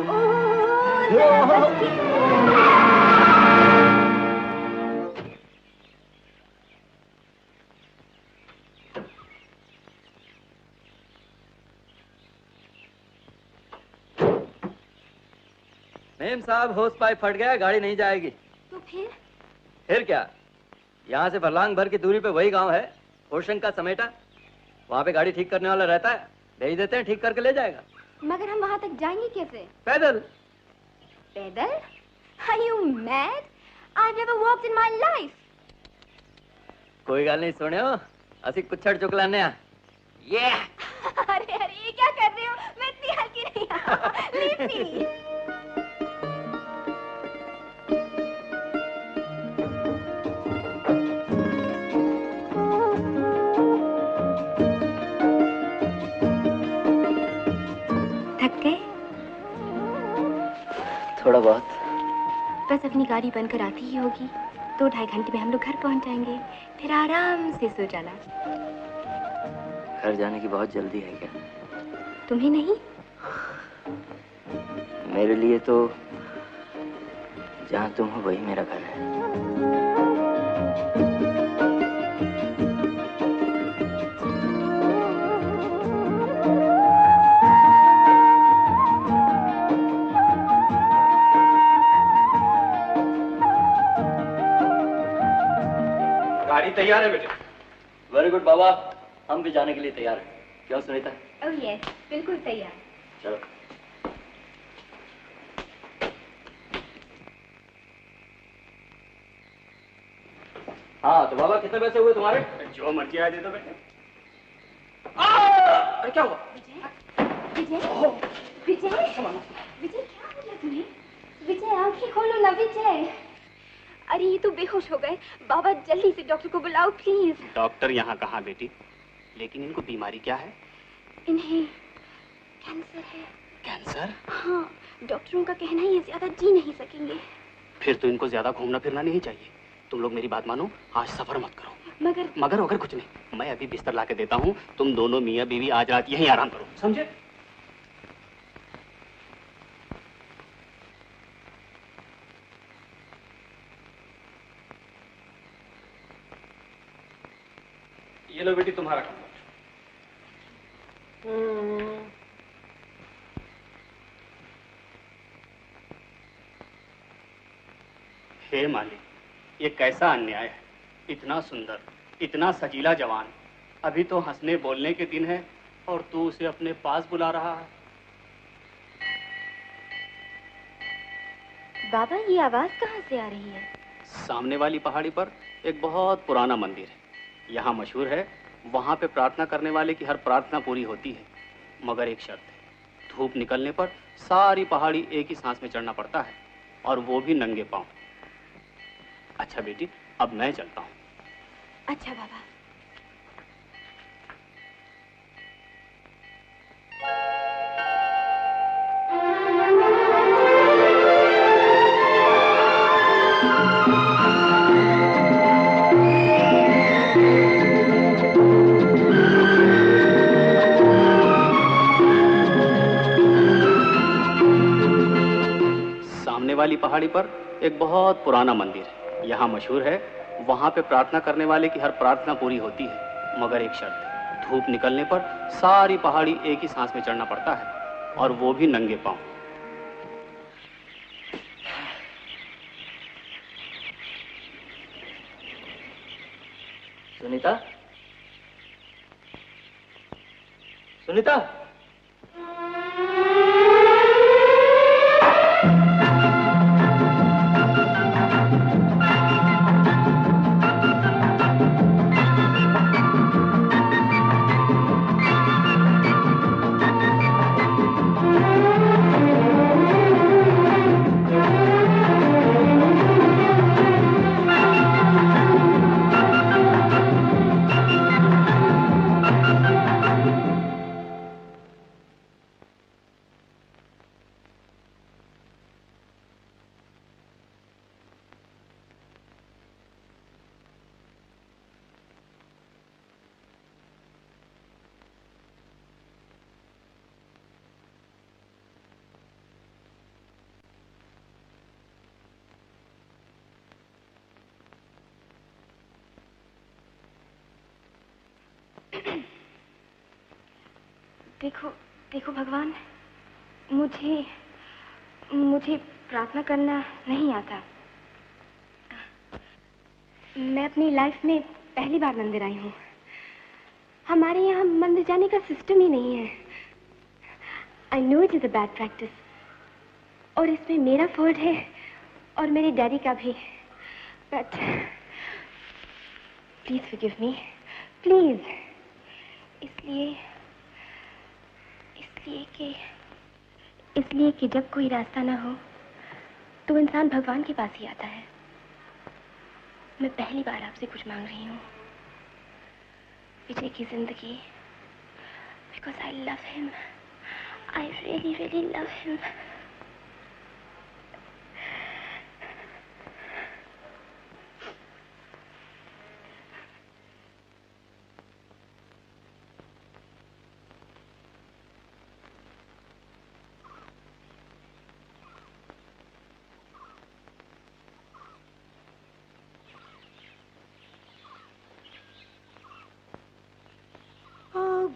Ma'am साहब, होस पाइप फट गया, गाड़ी नहीं जाएगी। तो फिर क्या? यहाँ से फरलांग भर की दूरी पे वही गांव है, होशंग का समेटा। वहाँ पे गाड़ी ठीक करने वाला रहता है, भेज देते हैं, ठीक करके ले जाएगा। मगर हम वहाँ तक जाएंगे कैसे? पैदल। पैदल? Are you mad? I've never walked in my life. कोई गल नहीं सुनियो, असी कुछड़ चुक लाने आ। ये अरे अरे ये क्या कर रहे हो? मैं इतनी हल्की नहीं हूँ। Leave me. थक गए? थोड़ा बहुत। बस अपनी गाड़ी बनकर आती ही होगी, 2-2.5 घंटे में हम लोग घर पहुंच जाएंगे, फिर आराम से सो जाना। घर जाने की बहुत जल्दी है क्या? तुम्हें नहीं? मेरे लिए तो जहाँ तुम हो वही मेरा घर है। गाड़ी तैयार है बेटे। वेरी गुड बाबा, हम भी जाने के लिए तैयार हैं। क्यों सुनीता? ओह यस, बिल्कुल तैयार। चलो। हाँ तो बाबा, कितने पैसे हुए तुम्हारे? जो मर्जी आ दे दो बेटे। अरे क्या हुआ? विजय, विजय, विजय क्या हो गया तुम्हें? विजय आंखें खोलो ना विजय। अरे ये तो बेहोश हो गए। बाबा जल्दी से डॉक्टर को बुलाओ प्लीज। डॉक्टर यहाँ कहाँ बेटी? लेकिन इनको बीमारी क्या है? इन्हें कैंसर है। कैंसर? हाँ, डॉक्टरों का कहना है ये ज्यादा जी नहीं सकेंगे। फिर तो इनको ज्यादा घूमना फिरना नहीं चाहिए। तुम लोग मेरी बात मानो, आज सफर मत करो। मगर वगर कुछ नहीं, मैं अभी बिस्तर ला के देता हूँ। तुम दोनों मियाँ बीवी आज रात यहीं आराम करो, समझे? ये लो बेटी तुम्हारा काम। हे मालिक, ये कैसा अन्याय है। इतना सुंदर, इतना सजीला जवान, अभी तो हंसने बोलने के दिन है और तू उसे अपने पास बुला रहा है। बाबा ये आवाज कहाँ से आ रही है? सामने वाली पहाड़ी पर एक बहुत पुराना मंदिर है। यहाँ मशहूर है, वहाँ पे प्रार्थना करने वाले की हर प्रार्थना पूरी होती है। मगर एक शर्त है, धूप निकलने पर सारी पहाड़ी एक ही सांस में चढ़ना पड़ता है, और वो भी नंगे पांव। अच्छा बेटी, अब मैं चलता हूँ। अच्छा बाबा। करने वाली पहाड़ी पर एक बहुत पुराना मंदिर है। यहाँ मशहूर है, वहाँ पे प्रार्थना करने वाले की हर प्रार्थना पूरी होती है, मगर एक शर्त है, धूप निकलने पर सारी पहाड़ी एक ही सांस में चढ़ना पड़ता है, और वो भी नंगे पांव। सुनीता, सुनीता, देखो देखो भगवान, मुझे प्रार्थना करना नहीं आता। मैं अपनी लाइफ में पहली बार मंदिर आई हूँ। हमारे यहाँ मंदिर जाने का सिस्टम ही नहीं है। I know it is a bad practice, और इसमें मेरा फॉल्ट है और मेरे डैडी का भी, but please forgive me, please. इसलिए कि जब कोई रास्ता ना हो तो इंसान भगवान के पास ही आता है। मैं पहली बार आपसे कुछ मांग रही हूँ, विजय की जिंदगी, because I love him, I really really love him.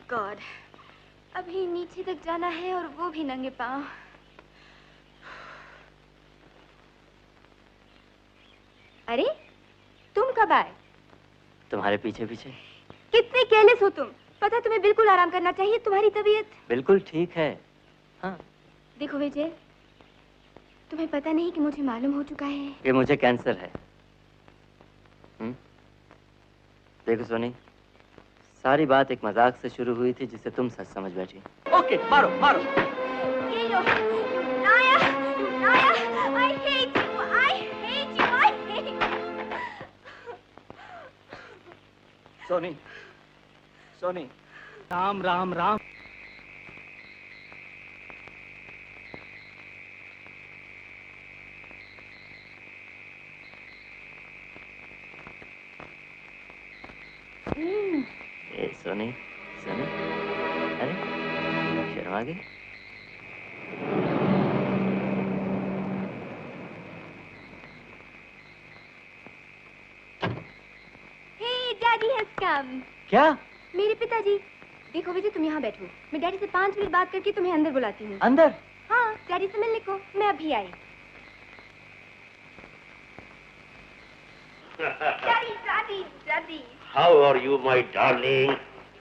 God, अभी नीचे तक जाना है और वो भी नंगे पांव। अरे तुम कब आए? तुम्हारे पीछे पीछे। कितने केयरलेस हो तुम, पता तुम्हें बिल्कुल आराम करना चाहिए। तुम्हारी तबीयत बिल्कुल ठीक है। हाँ देखो विजय, तुम्हें पता नहीं कि मुझे मालूम हो चुका है कि मुझे कैंसर है। देखो सोनी, सारी बात एक मजाक से शुरू हुई थी जिसे तुम सच समझ बैठी। ओके, मारो मारो। ये लो, नाया, नाया, I hate you, I hate you, I hate you. Soni, Soni, Ram Ram Ram. ए सोनी, सोनी, अरे शर्मा गई? Hey, Daddy has come. क्या? मेरे पिताजी। देखो विजय, तुम यहाँ बैठो, मैं डैडी से 5 मिनट बात करके तुम्हें अंदर बुलाती हूँ। अंदर? हाँ, डैडी से मिलने को। मैं अभी आई। Daddy, Daddy, Daddy. How are you, my darling?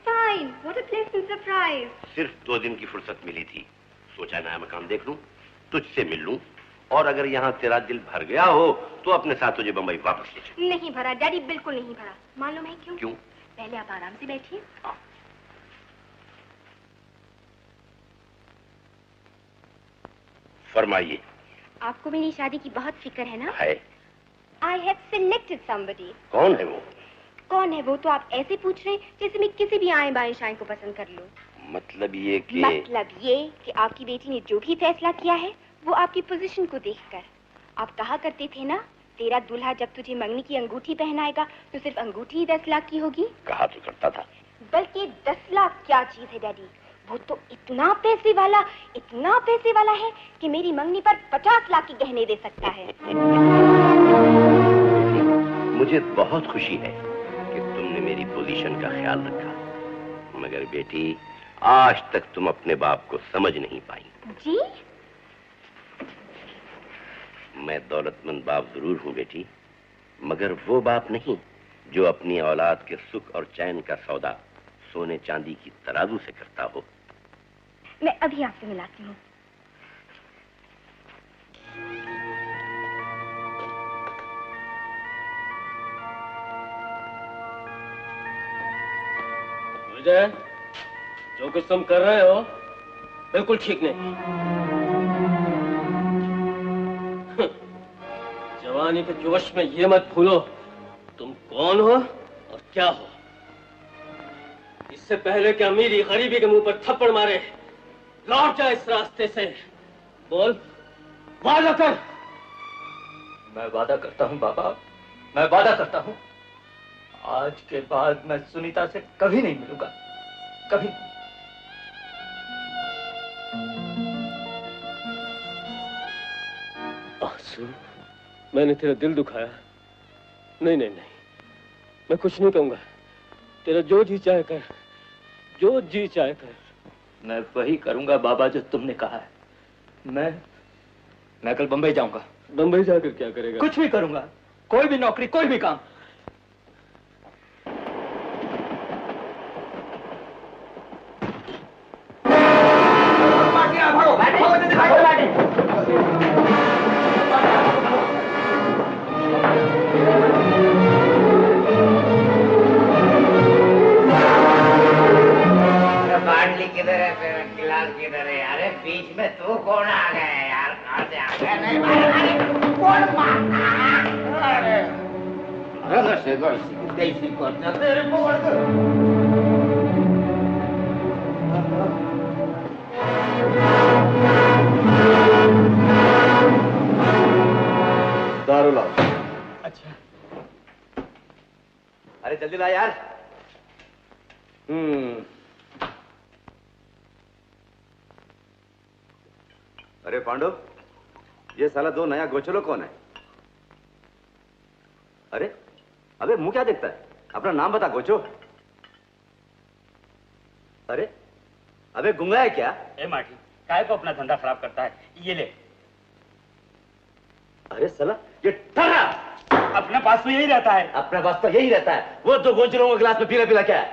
Fine. What a pleasant surprise. सिर्फ 2 दिन की फुर्सत मिली थी, सोचा नया मकान देख लूं, तुझसे मिल लूं, और अगर यहाँ तेरा दिल भर गया हो तो अपने साथ तुझे बंबई वापस ले चल। नहीं भरा डैडी, बिल्कुल नहीं भरा। मालूम है क्यों? क्यों? पहले आप आराम से बैठिए। फरमाइए। आपको मेरी शादी की बहुत फिक्र है ना? है। I have selected somebody. कौन है वो? कौन है वो तो आप ऐसे पूछ रहे हैं जैसे मैं किसी भी आए बाएं शाएं को पसंद कर लूं। मतलब ये कि आपकी बेटी ने जो भी फैसला किया है वो आपकी पोजीशन को देखकर। आप कहा करते थे ना, तेरा दूल्हा जब तुझे मंगनी की अंगूठी पहनाएगा तो सिर्फ अंगूठी ही 10 लाख की होगी। कहा तो करता था। बल्कि 10 लाख क्या चीज है डैडी, वो तो इतना पैसे वाला है कि मेरी मंगनी पर 50 लाख के गहने दे सकता है। मुझे बहुत खुशी है कि तुमने मेरी पोजीशन का ख्याल रखा, मगर बेटी आज तक तुम अपने बाप को समझ नहीं पाई। जी? मैं दौलतमंद बाप जरूर हूं बेटी, मगर वो बाप नहीं जो अपनी औलाद के सुख और चैन का सौदा सोने चांदी की तराजू से करता हो। मैं अभी आपसे मिलाती हूँ। विजय, जो कुछ तुम कर रहे हो बिल्कुल ठीक नहीं। जवानी के जोश में ये मत भूलो तुम कौन हो और क्या हो। इससे पहले कि अमीरी गरीबी के मुंह पर थप्पड़ मारे, लौट जा इस रास्ते से। बोल, वादा कर। मैं वादा करता हूँ बाबा, मैं वादा करता हूँ। आज के बाद मैं सुनीता से कभी नहीं मिलूंगा, कभी। आंसू, मैंने तेरा दिल दुखाया? नहीं नहीं नहीं, मैं कुछ नहीं कहूंगा। तेरा जो जी चाहे कर, जो जी चाहे कर। मैं वही करूंगा बाबा जो तुमने कहा है। मैं कल बंबई जाऊंगा। बंबई जाकर क्या करेगा? कुछ भी करूंगा, कोई भी नौकरी, कोई भी काम। बाटली किधर है, फिर गिलास किधर है? अरे बीच में तू कौन आ गया यार? कहाँ से आ गया? नहीं अरे कौन मारता है? अरे से देसी करता तेरे पकड़ कर। दारू लाओ। अच्छा। अरे जल्दी ला यार। अरे पांडु, ये साला दो नया गोचलो कौन है? अरे अबे मुंह क्या देखता है? अपना नाम बता गोचो। अरे अबे गुंगा है क्या? ए माटी, काय को अपना धंधा खराब करता है? ये ले। अरे साला ये ठहरा। अपने पास तो यही रहता है। अपने पास तो यही रहता है। वो दो गोचलों को गिलास में पीला पीला क्या है?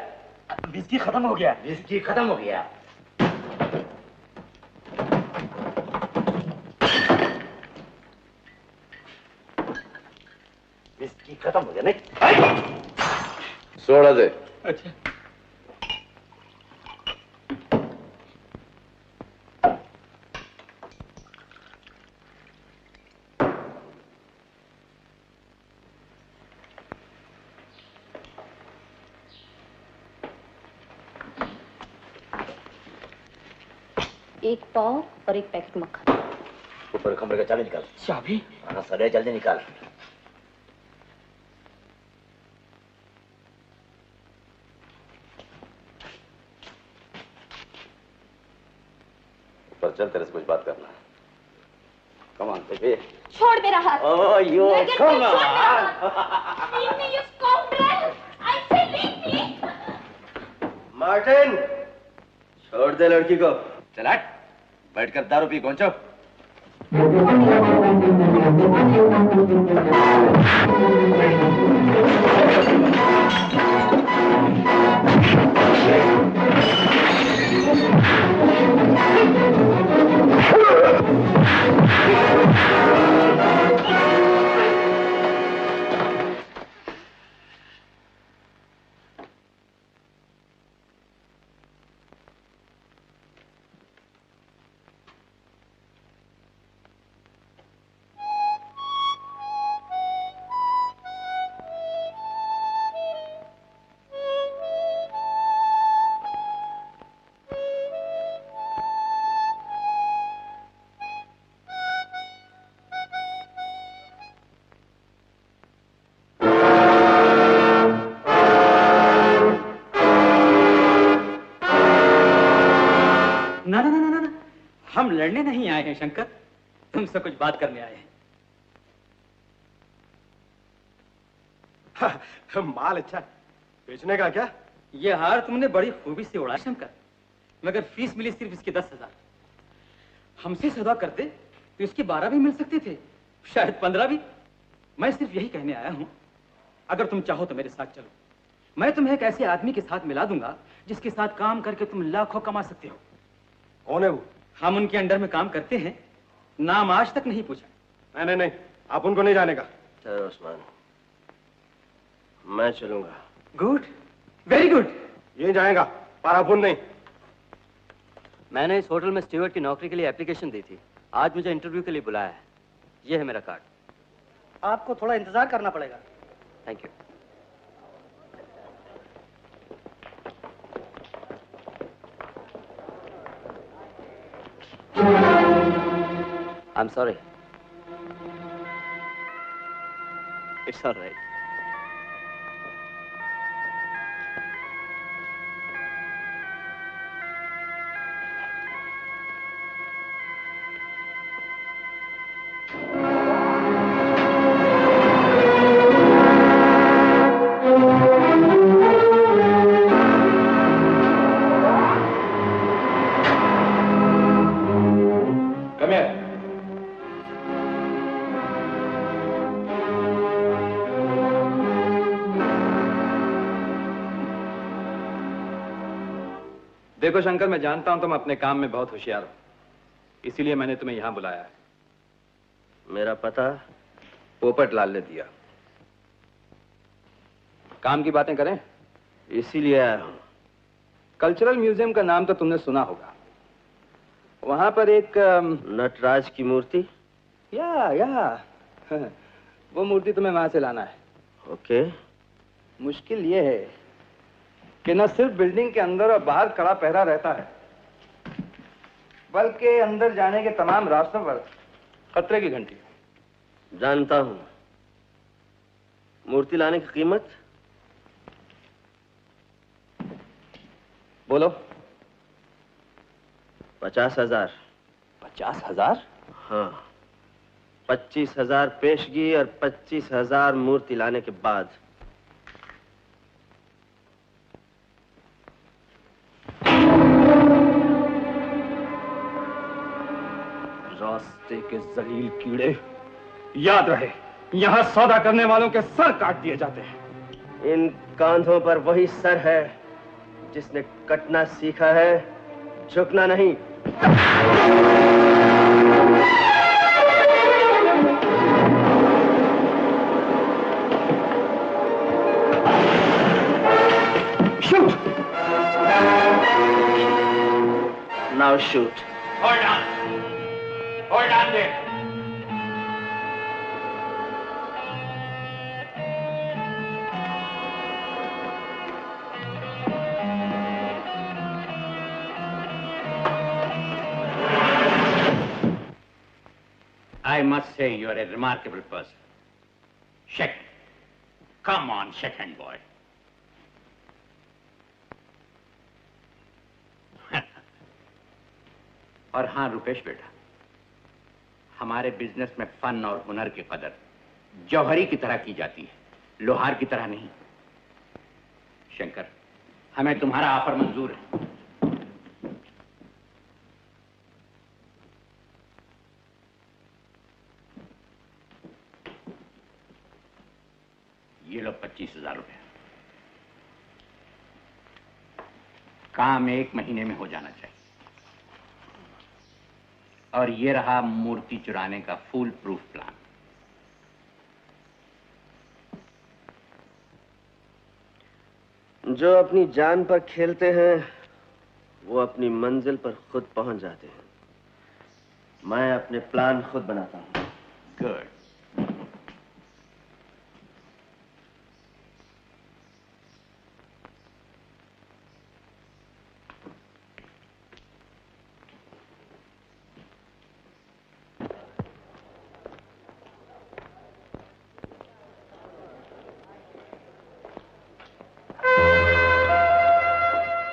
विस्की खत्म हो गया। विस्की खत्म हो गया। विस्की खत्म हो गया नहीं? सोडा दे। अच्छा। एक पाव और एक पैकेट मक्खन। ऊपर कमरे का चाबी निकाल। चाबी? हाँ सर, जल्दी निकाल। ऊपर चल, तेरे से कुछ बात करना है। Come on baby. छोड़ मेरा हाथ। Oh you come on. Leave me, you scoundrel! I say leave me! Martin, छोड़ दे लड़की को। चल हट, बैठकर दारू पी पहुंचो। हम लड़ने नहीं आए हैं शंकर, तुमसे कुछ बात करने आए हैं। माल अच्छा है, बेचने का क्या? ये हार तुमने बड़ी खूबी से उड़ा शंकर, मगर फीस मिली सिर्फ इसकी 10,000। हमसे सौदा करते तो इसके 12 भी मिल सकते थे, शायद 15 भी। मैं सिर्फ यही कहने आया हूं, अगर तुम चाहो तो मेरे साथ चलो। मैं तुम्हें एक ऐसे आदमी के साथ मिला दूंगा जिसके साथ काम करके तुम लाखों कमा सकते हो। कौन है वो? हम उनके अंडर में काम करते हैं, नाम आज तक नहीं पूछा। नहीं, आप उनको नहीं जानेगा। सर उस्मान, मैं चलूंगा। Good, very good. ये जाएगा, पर आप नहीं। मैंने इस होटल में स्टीवर्ड की नौकरी के लिए एप्लीकेशन दी थी। आज मुझे इंटरव्यू के लिए बुलाया है। ये है मेरा कार्ड। आपको थोड़ा इंतजार करना पड़ेगा। Thank you. I'm sorry. It's all right. देखो शंकर, मैं जानता हूं तुम अपने काम में बहुत होशियार हो, इसीलिए मैंने तुम्हें यहां बुलाया है। मेरा पता पोपट लाल ने दिया। काम की बातें करें? इसीलिए आया हूं। कल्चरल म्यूजियम का नाम तो तुमने सुना होगा। वहां पर एक नटराज की मूर्ति। या वो मूर्ति तुम्हें वहां से लाना है। ओके। मुश्किल ये है कि न सिर्फ बिल्डिंग के अंदर और बाहर कड़ा पहरा रहता है, बल्कि अंदर जाने के तमाम रास्तों पर खतरे की घंटी। जानता हूं। मूर्ति लाने की कीमत? बोलो। 50,000। 50,000? हाँ, 25,000 पेशगी और 25,000 मूर्ति लाने के बाद। रास्ते के जलील कीड़े, याद रहे, यहां सौदा करने वालों के सर काट दिए जाते हैं। इन कांधों पर वही सर है जिसने कटना सीखा है, झुकना नहीं। Shoot! Now shoot. Hold on. Hold on there. I must say you are a remarkable person. Shake. Come on, shake hand, boy. और हाँ रुपेश बेटा, हमारे बिजनेस में फन और हुनर की कदर जौहरी की तरह की जाती है, लोहार की तरह नहीं। शंकर, हमें तुम्हारा ऑफर मंजूर है। ये लो 25,000 रुपए। काम 1 महीने में हो जाना चाहिए। और ये रहा मूर्ति चुराने का फुल प्रूफ प्लान। जो अपनी जान पर खेलते हैं वो अपनी मंजिल पर खुद पहुंच जाते हैं। मैं अपने प्लान खुद बनाता हूं। गुड।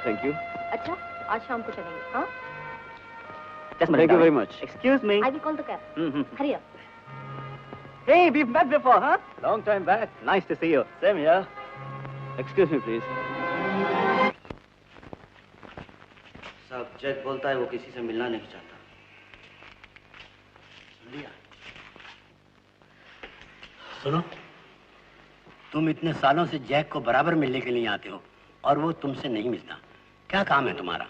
Thank you. अच्छा, आज शाम को चलेंगे। हाँ, Just Thank you very much. Excuse me. I will call the cab. Hurry up. Hey, we've met before, huh? Long time back. Nice to see you. Same here. Excuse me, please. साहब, Jack बोलता है वो किसी से मिलना नहीं चाहता। सुन लिया? सुनो, तुम इतने सालों से जैक को बराबर मिलने के लिए आते हो और वो तुमसे नहीं मिलता। क्या काम है तुम्हारा?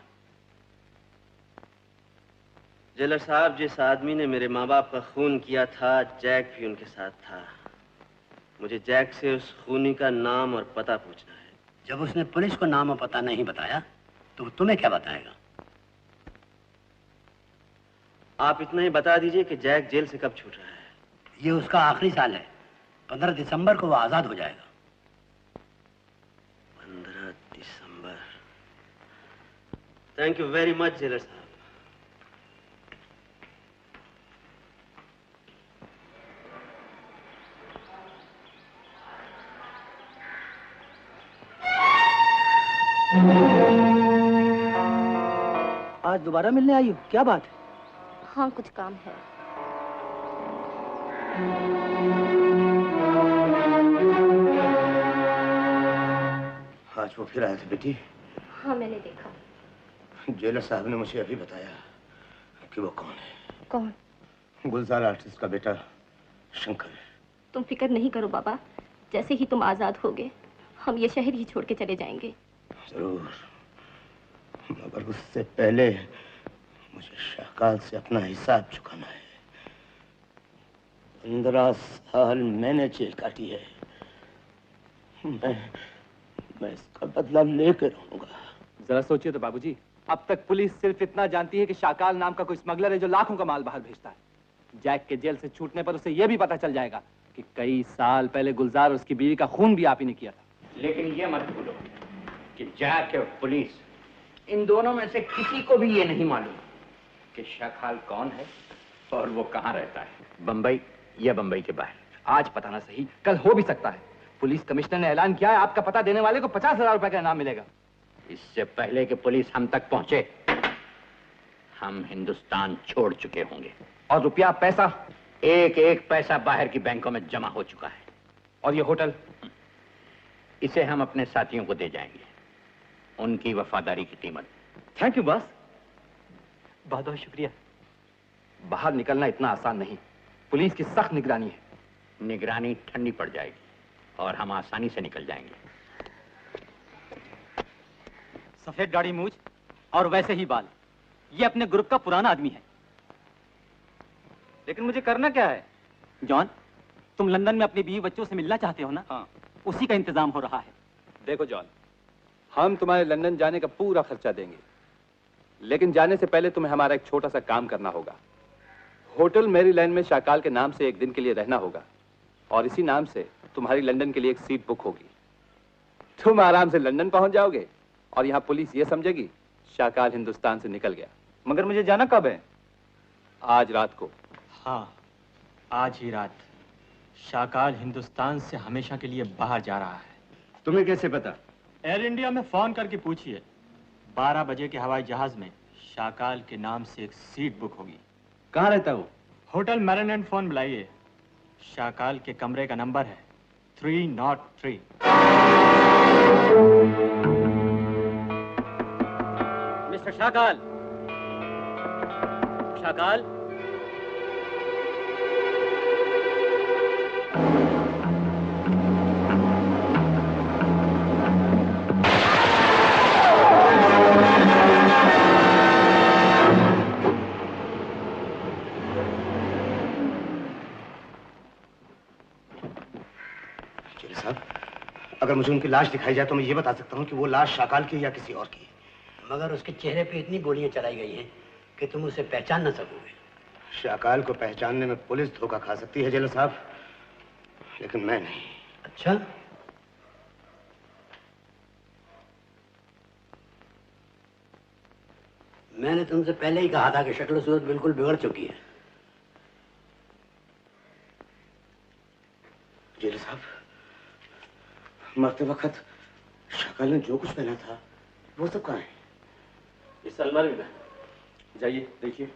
जेलर साहब, जिस आदमी ने मेरे माँ बाप का खून किया था, जैक भी उनके साथ था। मुझे जैक से उस खूनी का नाम और पता पूछना है। जब उसने पुलिस को नाम और पता नहीं बताया तो वो तुम्हें क्या बताएगा? आप इतना ही बता दीजिए कि जैक जेल से कब छूट रहा है। ये उसका आखिरी साल है। 15 दिसंबर को वो आजाद हो जाएगा। 15 दिसंबर। Thank you very much jailer साहब। आज दोबारा मिलने आई हो, क्या बात है? हाँ, कुछ काम है। आज वो फिर आए थे बेटी? हाँ, मैंने देखा। जेलर साहब ने मुझे अभी बताया कि वो कौन है। कौन? गुलजार आर्टिस्ट का बेटा शंकर। तुम फिक्र नहीं करो बाबा, जैसे ही तुम आजाद होगे हम ये शहर ही छोड़ के चले जाएंगे। जरूर, मगर उससे पहले मुझे शाकाल से अपना हिसाब चुकाना है। 15 साल मैंने जेल काटी है। मैं इसका बदला लेकर रहूंगा। जरा सोचिए तो बाबूजी, अब तक पुलिस सिर्फ इतना जानती है कि शाकाल नाम का कोई स्मगलर है जो लाखों का माल बाहर भेजता है। जैक के जेल से छूटने पर उसे यह भी पता चल जाएगा कि कई साल पहले गुलजार और उसकी बीवी का खून भी आप ही ने किया था। लेकिन ये मत भूलो कि जैक और पुलिस, इन दोनों में से किसी को भी ये नहीं मालूम कि शाकाल कौन है और वो कहाँ रहता है, बंबई या बंबई के बाहर। आज पता ना सही, कल हो भी सकता है। पुलिस कमिश्नर ने ऐलान किया है आपका पता देने वाले को 50,000 रुपए का इनाम मिलेगा। इससे पहले कि पुलिस हम तक पहुंचे, हम हिंदुस्तान छोड़ चुके होंगे। और रुपया पैसा? एक एक पैसा बाहर की बैंकों में जमा हो चुका है। और ये होटल? इसे हम अपने साथियों को दे जाएंगे, उनकी वफादारी की कीमत। Thank you boss. बहुत बहुत शुक्रिया। बाहर निकलना इतना आसान नहीं, पुलिस की सख्त निगरानी है। निगरानी ठंडी पड़ जाएगी और हम आसानी से निकल जाएंगे। सफेद दाढ़ी मूछ और वैसे ही बाल, ये अपने ग्रुप का पुराना आदमी है। लेकिन मुझे करना क्या है? जॉन, तुम लंदन में अपनी बीवी बच्चों से मिलना चाहते हो ना? हाँ। उसी का इंतजाम हो रहा है। देखो जॉन, हम तुम्हारे लंदन जाने का पूरा खर्चा देंगे, लेकिन जाने से पहले तुम्हें हमारा एक छोटा सा काम करना होगा। होटल मैरीलैंड में शाकाल के नाम से एक दिन के लिए रहना होगा और इसी नाम से तुम्हारी लंदन के लिए एक सीट बुक होगी। तुम आराम से लंदन पहुंच जाओगे और यहाँ पुलिस ये समझेगी शाकाल हिंदुस्तान से निकल गया। मगर मुझे जाना कब है? आज रात को। हाँ, आज ही रात। शाकाल हिंदुस्तान से हमेशा के लिए बाहर जा रहा है। तुम्हें कैसे पता? एयर इंडिया में फोन करके पूछिए। 12 बजे के हवाई जहाज में शाकाल के नाम से एक सीट बुक होगी। कहाँ रहता हो? Hotel Maryland. फोन बुलाइए। शाकाल के कमरे का नंबर है 303। मिस्टर शाकाल। शाकाल, अगर मुझे उनकी लाश दिखाई जाए तो मैं ये बता सकता हूँ कि वो लाश शाकाल की है या किसी और की। मगर उसके चेहरे पे इतनी गोलियां चलाई गई हैं कि तुम उसे पहचान न सकोगे। शाकाल को पहचानने में पुलिस धोखा खा सकती है जेलर साहब, लेकिन मैं नहीं। अच्छा, मैंने तुमसे पहले ही कहा था कि शक्ल सूरत बिल्कुल बिगड़ चुकी है। जेलर साहब, मरते वक्त शाकाल ने जो कुछ पहना था वो सब कहाँ है? इस अलमारी में। जाइए देखिए।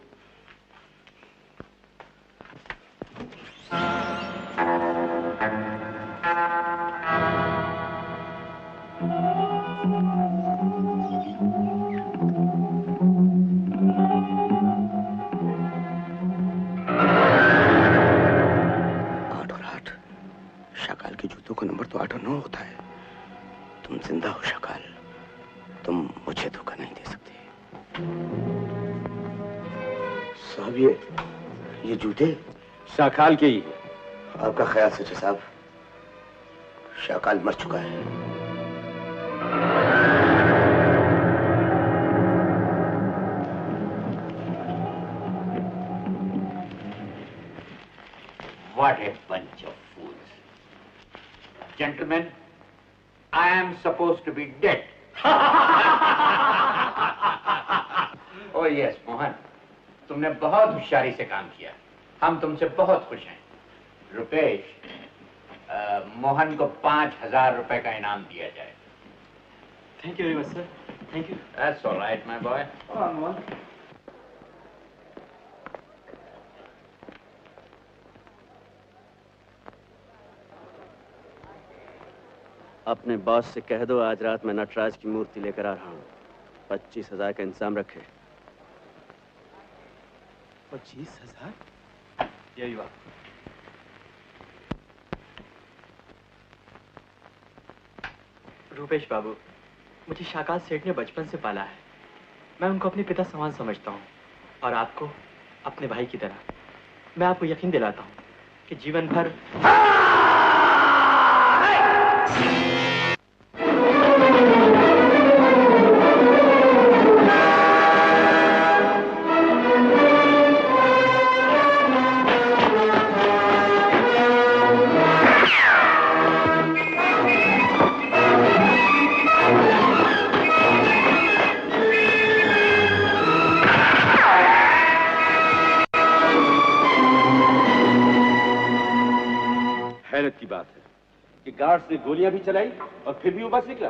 तो आई डोंट नो होता है। तुम जिंदा हो शाकाल, तुम मुझे धोखा नहीं दे सकते। साहब ये जूते शाकाल के ही है। आपका ख्याल सच है साहब, शाकाल मर चुका है। What a bunch of fools. Gentlemen, I am supposed to be dead. Oh yes, Mohan, तुमने बहुत होशियारी से काम किया। हम तुमसे बहुत खुश हैं। रुपेश, मोहन को 5,000 रुपए का इनाम दिया जाए। Thank you very much, sir. Thank you. That's all right, my boy. Come on, Mohan. अपने बॉस से कह दो आज रात मैं नटराज की मूर्ति लेकर आ रहा हूँ। 25,000 का इंतजाम रखे। 25,000? Here you are. रूपेश बाबू, मुझे शाकाल सेठ ने बचपन से पाला है। मैं उनको अपने पिता समान समझता हूँ और आपको अपने भाई की तरह। मैं आपको यकीन दिलाता हूँ कि जीवन भर गार्ड्स ने गोलियां भी चलाई और फिर भी वो बच निकला।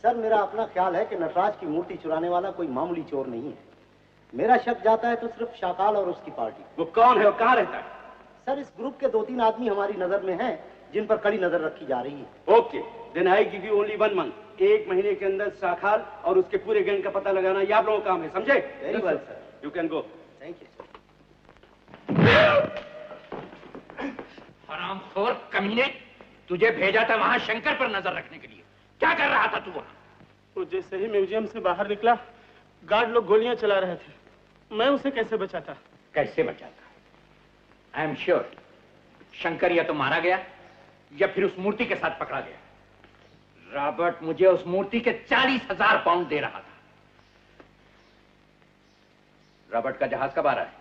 सर, मेरा अपना ख्याल है कि नटराज की मूर्ति चुराने वाला कोई मामूली चोर नहीं है। मेरा शक जाता है तो सिर्फ शाकाल और उसकी पार्टी। वो कौन है और कहाँ रहता है? सर, इस ग्रुप के 2-3 आदमी हमारी नजर में हैं, जिन पर कड़ी नजर रखी जा रही है। Okay, then I give you only 1 month. 1 महीने के अंदर शाकाल और उसके पूरे गैंग का पता लगाना ये आप लोगों का काम है, समझे? Very well sir, you can go. Thank you sir. हरामखोर कमीने, तुझे भेजा था वहां शंकर पर नजर रखने के लिए। क्या कर रहा था तू वहां? वो जैसे ही म्यूजियम से बाहर निकला, गार्ड लोग गोलियां चला रहे थे। मैं उसे कैसे बचाता? कैसे बचाता? आई एम श्योर शंकर या तो मारा गया या फिर उस मूर्ति के साथ पकड़ा गया। रॉबर्ट मुझे उस मूर्ति के 40,000 पाउंड दे रहा था। रॉबर्ट का जहाज कब आ रहा है?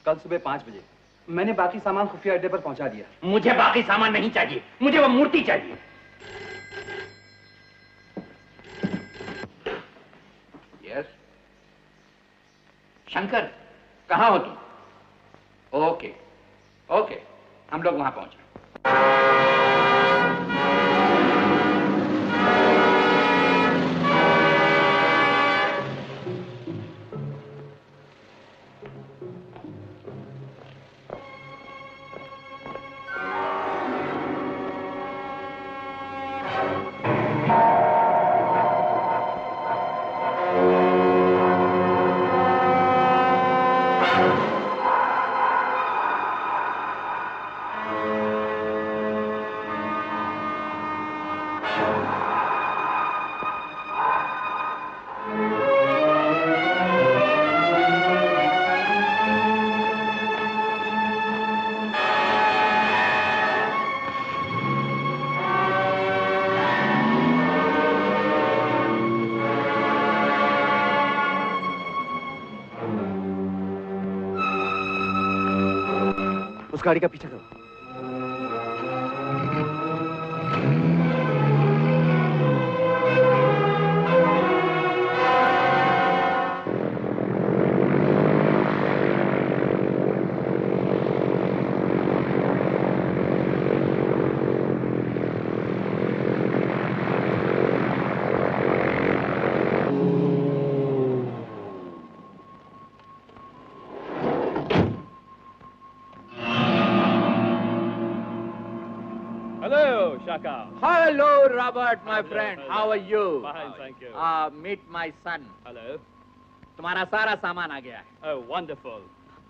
कल सुबह 5 बजे। मैंने बाकी सामान खुफिया अड्डे पर पहुंचा दिया। मुझे बाकी सामान नहीं चाहिए, मुझे वो मूर्ति चाहिए। यस शंकर, कहां हो तुम? ओके ओके, हम लोग वहां पहुंचे। गाड़ी का पीछा करो। Hello, Robert, my friend. How are you? Fine, thank you. Meet my son. Hello. तुम्हारा सारा सामान आ गया है। Oh, wonderful.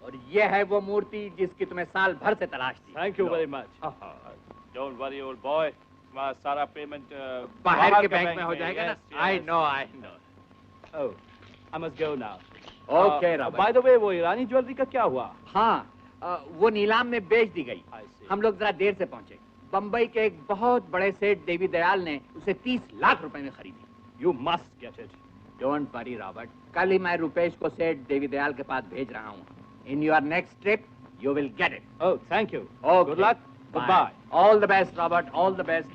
और ये है वो मूर्ति जिसकी तुम्हें साल भर से तलाश थी। Thank you very much. Don't worry, old boy. वहाँ सारा पेमेंट बाहर के बैंक में हो जाएगा ना? I know. Oh, I must go now. Okay, Robert. By the way, वो ईरानी ज्वेलरी का क्या हुआ? हाँ, वो नीलाम में बेच दी गई। हम लोग जरा देर से पहुंचे। बम्बई के एक बहुत बड़े सेठ देवी दयाल ने उसे 30 लाख रुपए में खरीदी। You must get it. Don't worry, Robert. कल ही मैं रुपेश को सेठ देवी दयाल के पास भेज रहा हूँ। In your next trip, you will get it. Oh, thank you. Okay. Good luck. Goodbye. All the best, Robert. All the best.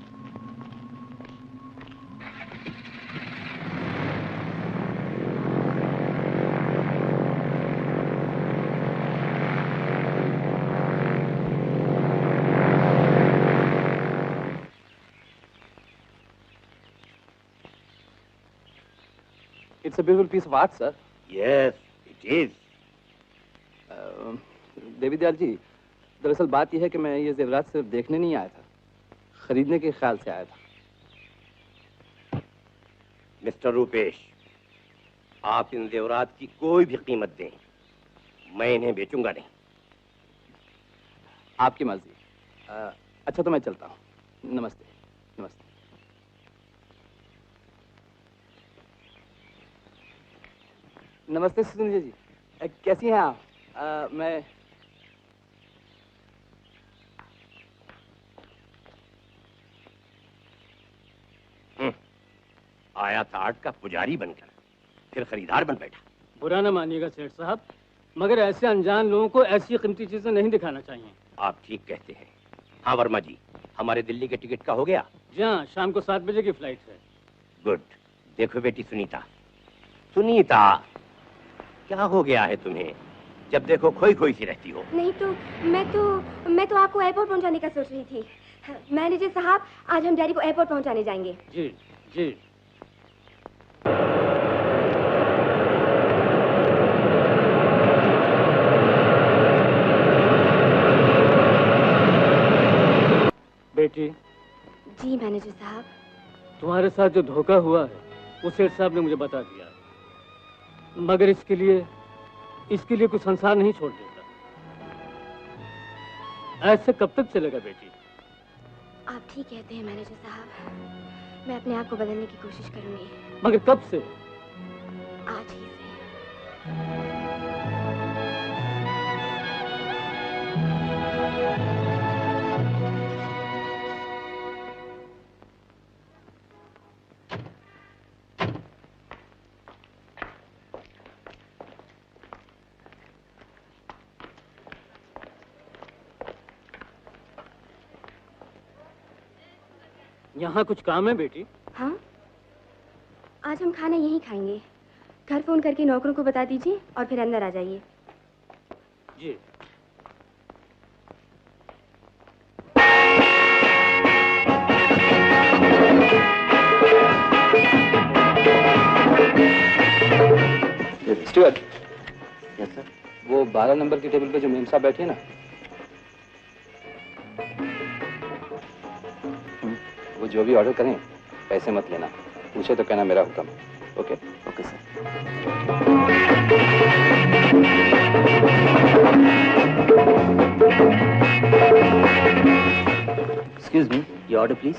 It's a beautiful piece of art, sir. Yes, it is. देवी दयाल जी, दरअसल बात यह है कि मैं ये जेवरात सिर्फ देखने नहीं आया था, खरीदने के ख्याल से आया था। मिस्टर रूपेश, आप इन जेवरात की कोई भी कीमत दें, मैं इन्हें बेचूंगा नहीं। आपकी मर्जी। अच्छा तो मैं चलता हूँ। नमस्ते। नमस्ते। नमस्ते सुनील जी, कैसी हैं आप? मैं आया था आर्ट का पुजारी बनकर, फिर खरीदार बन बैठा। बुरा ना मानिएगा सेठ साहब, मगर ऐसे अनजान लोगों को ऐसी कीमती चीजें नहीं दिखाना चाहिए। आप ठीक कहते हैं। हाँ वर्मा जी, हमारे दिल्ली के टिकट का हो गया? जी हाँ, शाम को 7 बजे की फ्लाइट है। गुड। देखो बेटी सुनीता, सुनीता, क्या हो गया है तुम्हें? जब देखो खोई खोई सी रहती हो। नहीं तो मैं तो आपको एयरपोर्ट पहुंचाने का सोच रही थी। मैनेजर साहब, आज हम डैडी को एयरपोर्ट पहुंचाने जाएंगे। जी जी। बेटी। जी मैनेजर साहब। तुम्हारे साथ जो धोखा हुआ है वो सेठ साहब ने मुझे बता दिया, मगर इसके लिए कोई संसार नहीं छोड़ देता। ऐसे कब तक चलेगा बेटी? आप ठीक कहते हैं मैनेजर साहब, मैं अपने आप को बदलने की कोशिश करूंगी। मगर कब से? आज ही से। यहाँ कुछ काम है बेटी? हाँ, आज हम खाना यहीं खाएंगे। घर फोन करके नौकरों को बता दीजिए और फिर अंदर आ जाइए। जी। स्टुअर्ट। Yes sir. वो 12 नंबर की टेबल पे जो मेम साहब बैठे हैं ना, वो जो भी ऑर्डर करें पैसे मत लेना, पूछे तो कहना मेरा हुक्म। Okay? Okay sir. Excuse me, your order please.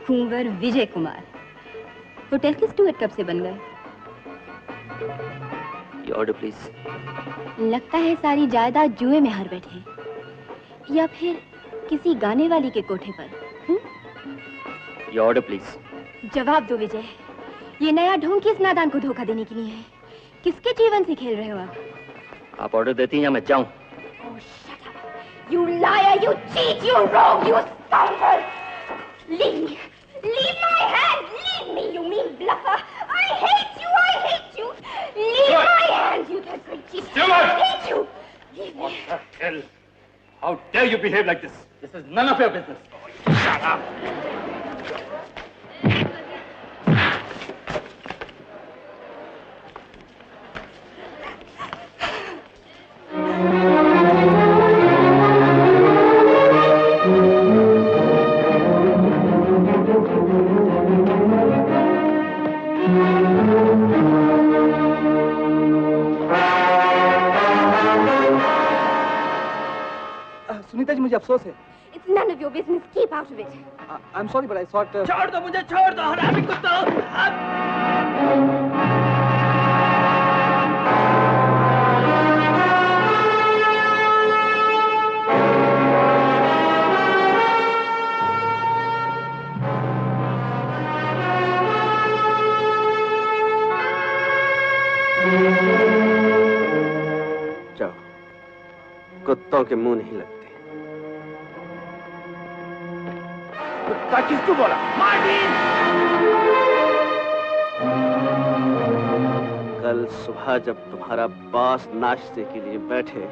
Kunwar Vijay Kumar, hotel के स्टूअर्ड कब से बन गए? Order please. लगता है सारी जायदाद जुए में हार बैठे, या फिर किसी गाने वाली के कोठे पर। Order please. जवाब दो विजय, ये नया ढोंग किस नादान को धोखा देने के लिए है? किसके जीवन से खेल रहे हो आप ऑर्डर देती हैं या मैं जाऊं? You liar, you cheat, you rogue, you scoundrel! Leave me! Leave my hand! Leave me, you mean bluffer! I hate you! I hate you! Leave my hand, you dirty cheat! Stewart! I hate you! Leave me! What the hell? How dare you behave like this? This is none of your business. Shut up! अफसोस है। It's none of your business. Keep out of it. I'm sorry, but I thought. छोड़ दो मुझे, छोड़ दो हरामी कुत्ता। जाओ, कुत्तों के मुंह नहीं लगते। कुत्ता किसको बोला? मार्टिन! कल सुबह जब तुम्हारा बॉस नाश्ते के लिए बैठे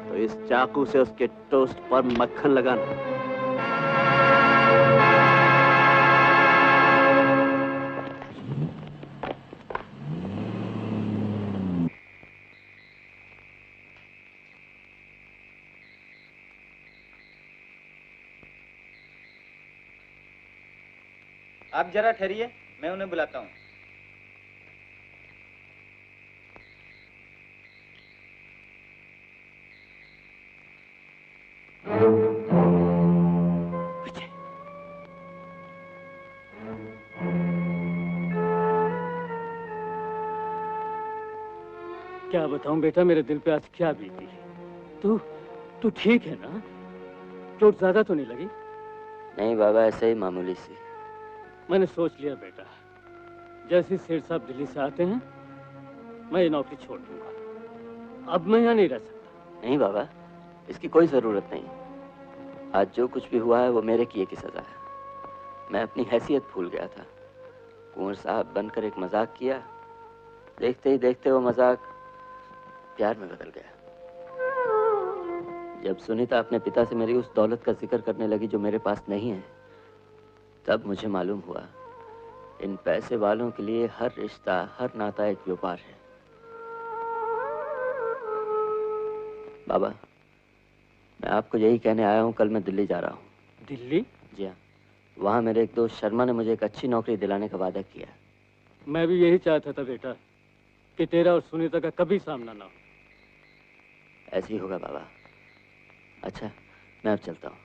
तो इस चाकू से उसके टोस्ट पर मक्खन लगाना। आप जरा ठहरिए, मैं उन्हें बुलाता हूँ। क्या बताऊं बेटा, मेरे दिल पे आज क्या बीती। तू ठीक है ना? चोट ज्यादा तो नहीं लगी? नहीं बाबा, ऐसे ही मामूली सी। मैंने सोच लिया बेटा, जैसे सेठ साहब दिल्ली से आते हैं मैं ये नौकरी छोड़ दूंगा। अब मैं यहाँ नहीं रह सकता। नहीं बाबा, इसकी कोई जरूरत नहीं। आज जो कुछ भी हुआ है वो मेरे किए की सजा है। मैं अपनी हैसियत भूल गया था। कुंवर साहब बनकर एक मजाक किया, देखते ही देखते वो मजाक प्यार में बदल गया। जब सुनीता अपने पिता से मेरी उस दौलत का जिक्र करने लगी जो मेरे पास नहीं है, तब मुझे मालूम हुआ इन पैसे वालों के लिए हर रिश्ता, हर नाता एक व्यापार है। बाबा, मैं आपको यही कहने आया हूँ, कल मैं दिल्ली जा रहा हूँ। दिल्ली? जी हाँ, वहाँ मेरे एक दोस्त शर्मा ने मुझे एक अच्छी नौकरी दिलाने का वादा किया। मैं भी यही चाहता था बेटा कि तेरा और सुनीता का कभी सामना ना हो। ऐसे ही होगा बाबा। अच्छा, मैं अब चलता हूँ।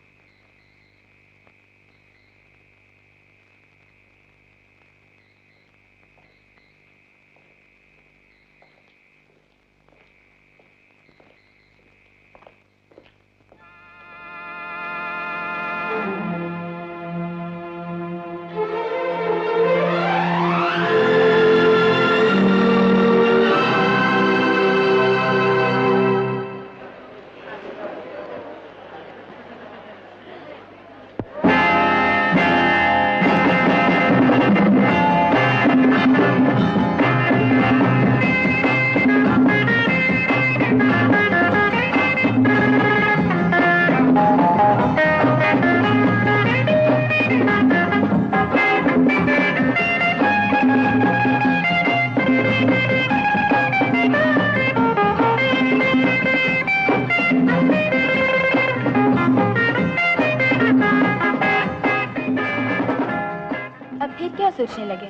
सोचने लगे?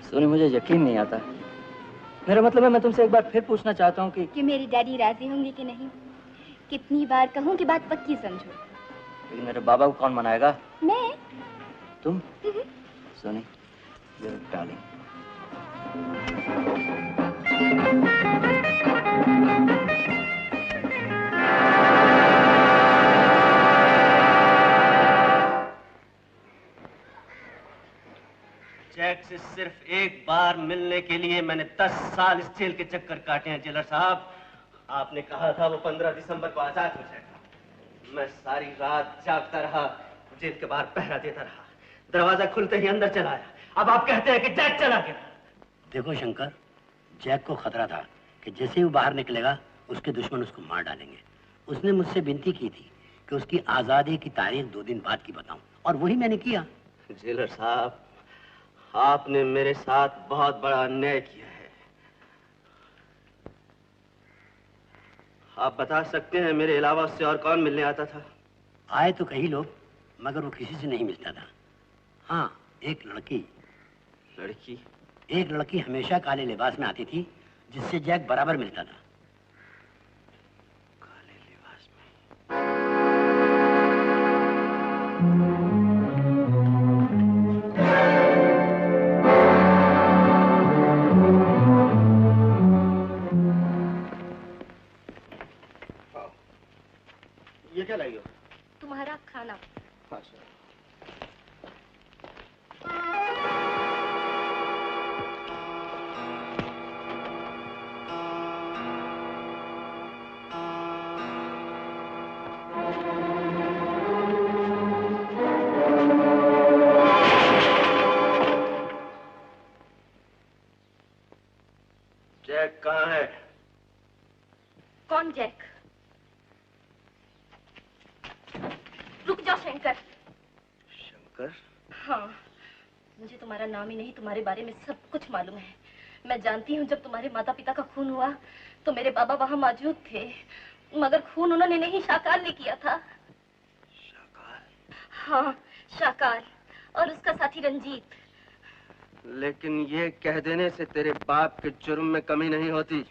सोनी, मुझे यकीन नहीं आता। मेरा मतलब है, मैं तुमसे एक बार फिर पूछना चाहता हूँ कि मेरे डैडी राजी होंगे कि नहीं? कितनी बार कहूँ कि बात पक्की समझो। लेकिन मेरे बाबा को कौन मनाएगा? मैं। तुम? सोनी, डार्लिंग। जैक से सिर्फ एक बार मिलने के लिए मैंने 10 साल इस जेल के चक्कर काटे हैं जेलर साहब। आपने कहा था वो 15 दिसंबर को आजाद हो जाएगा। मैं सारी रात जागता रहा, जेल के बाहर पहरा देता रहा, दरवाजा खुलते ही अंदर चला आया। अब आप कहते हैं कि जैक चला गया। देखो शंकर, जैक को खतरा था कि जैसे ही वो बाहर निकलेगा उसके दुश्मन उसको मार डालेंगे। उसने मुझसे विनती की थी कि उसकी आजादी की तारीख 2 दिन बाद की बताऊं, और वही मैंने किया। जेलर साहब, आपने मेरे साथ बहुत बड़ा अन्याय किया है। आप बता सकते हैं मेरे अलावा उससे और कौन मिलने आता था? आए तो कई लोग, मगर वो किसी से नहीं मिलता था। हाँ, एक लड़की एक लड़की हमेशा काले लिबास में आती थी, जिससे जैक बराबर मिलता था। ये क्या लाई हो? तुम्हारा खाना। जैक कहाँ है? कौन जैक? रुक जाओ शंकर। शंकर? हाँ, मुझे तुम्हारा नाम ही नहीं तुम्हारे बारे में सब कुछ मालूम है। मैं जानती हूँ जब तुम्हारे माता पिता का खून हुआ तो मेरे बाबा वहाँ मौजूद थे, मगर खून उन्होंने नहीं शाकाल ने किया था। शाकाल? हाँ, शाकाल और उसका साथी रंजीत। लेकिन ये कह देने से तेरे बाप के जुर्म में कमी नहीं होती।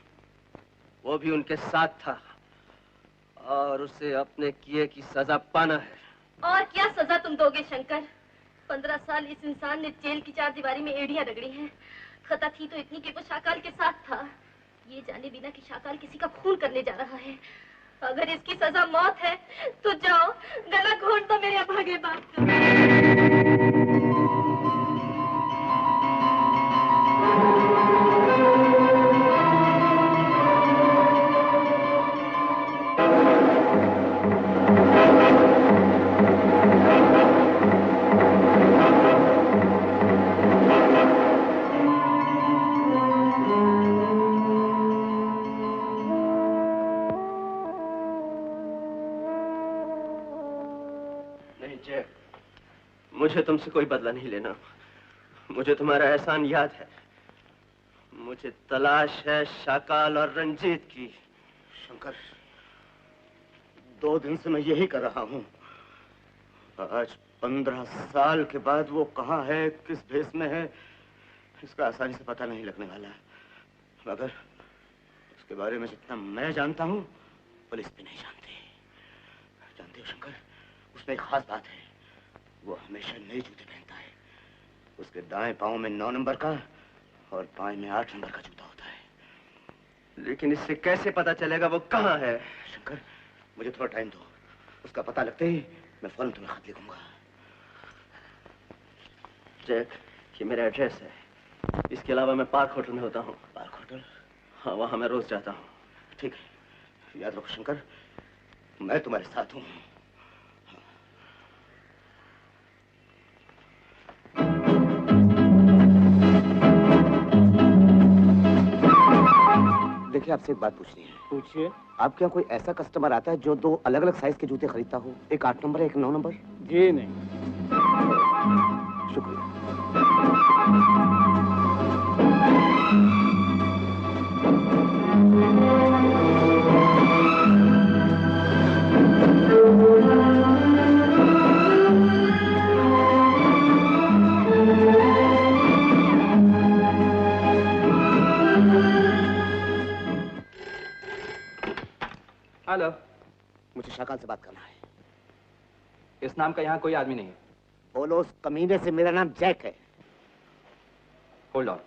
वो भी उनके साथ था और उसे अपने किए की सजा पाना है। और क्या सजा तुम दोगे शंकर? 15 साल इस इंसान ने जेल की 4 दीवारी में एड़ियां रगड़ी हैं। खता थी तो इतनी कि वो शाकाल के साथ था, ये जाने बिना कि शाकाल किसी का खून करने जा रहा है। अगर इसकी सजा मौत है तो जाओ गला घोट दो मेरे अभागे बाप का। मुझे तुमसे कोई बदला नहीं लेना। मुझे तुम्हारा एहसान याद है। मुझे तलाश है शाकाल और रंजीत की। शंकर, 2 दिन से मैं यही कर रहा हूँ। आज 15 साल के बाद वो कहाँ है, किस भेष में है, इसका आसानी से पता नहीं लगने वाला है। मगर उसके बारे में जितना मैं जानता हूँ पुलिस भी नहीं जानती। जानते हो शंकर, उसमें एक खास बात है। वो हमेशा नए जूते पहनता है। उसके दाएं पांव में 9 नंबर का और बाएं में 8 नंबर का जूता होता है। लेकिन इससे कैसे पता चलेगा वो कहाँ है? शंकर, मुझे थोड़ा टाइम दो। उसका पता लगते ही मैं फौरन तुम्हें खत लिखूंगा। जैक, ये मेरा एड्रेस है। इसके अलावा मैं पार्क होटल में होता हूँ। Park hotel? हाँ, वहाँ मैं रोज जाता हूँ। ठीक है, याद रखो शंकर, मैं तुम्हारे साथ हूँ। देखिए, आपसे एक बात पूछनी है। पूछिए। आपके यहाँ कोई ऐसा कस्टमर आता है जो 2 अलग-अलग साइज के जूते खरीदता हो? एक 8 नंबर, एक 9 नंबर? जी नहीं। शुक्रिया। हेलो, मुझे शाकाल से बात करना है। इस नाम का यहाँ कोई आदमी नहीं है। बोलो उस कमीने से मेरा नाम जैक है। Hold on,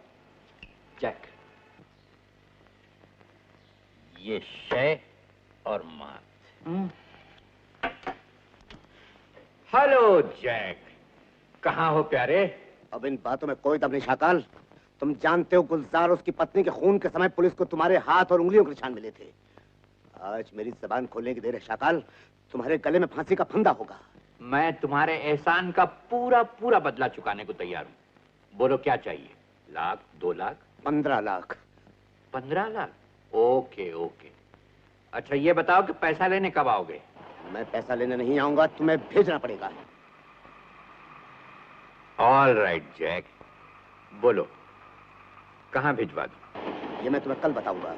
Jack. ये शय और मात। हेलो जैक, कहाँ हो प्यारे? अब इन बातों में कोई दम नहीं शाकाल। तुम जानते हो गुलजार उसकी पत्नी के खून के समय पुलिस को तुम्हारे हाथ और उंगलियों के निशान मिले थे। आज मेरी जबान खोलने की देर है शाकाल। तुम्हारे गले में फांसी का फंदा होगा। मैं तुम्हारे एहसान का पूरा बदला चुकाने को तैयार हूँ। बोलो क्या चाहिए? 1 लाख, 2 लाख? 15 लाख। 15 लाख? Okay okay. अच्छा ये बताओ कि पैसा लेने कब आओगे? मैं पैसा लेने नहीं आऊंगा, तुम्हें भेजना पड़ेगा। ऑल राइट जैक, बोलो कहाँ भिजवा दूं? ये मैं तुम्हें कल बताऊंगा।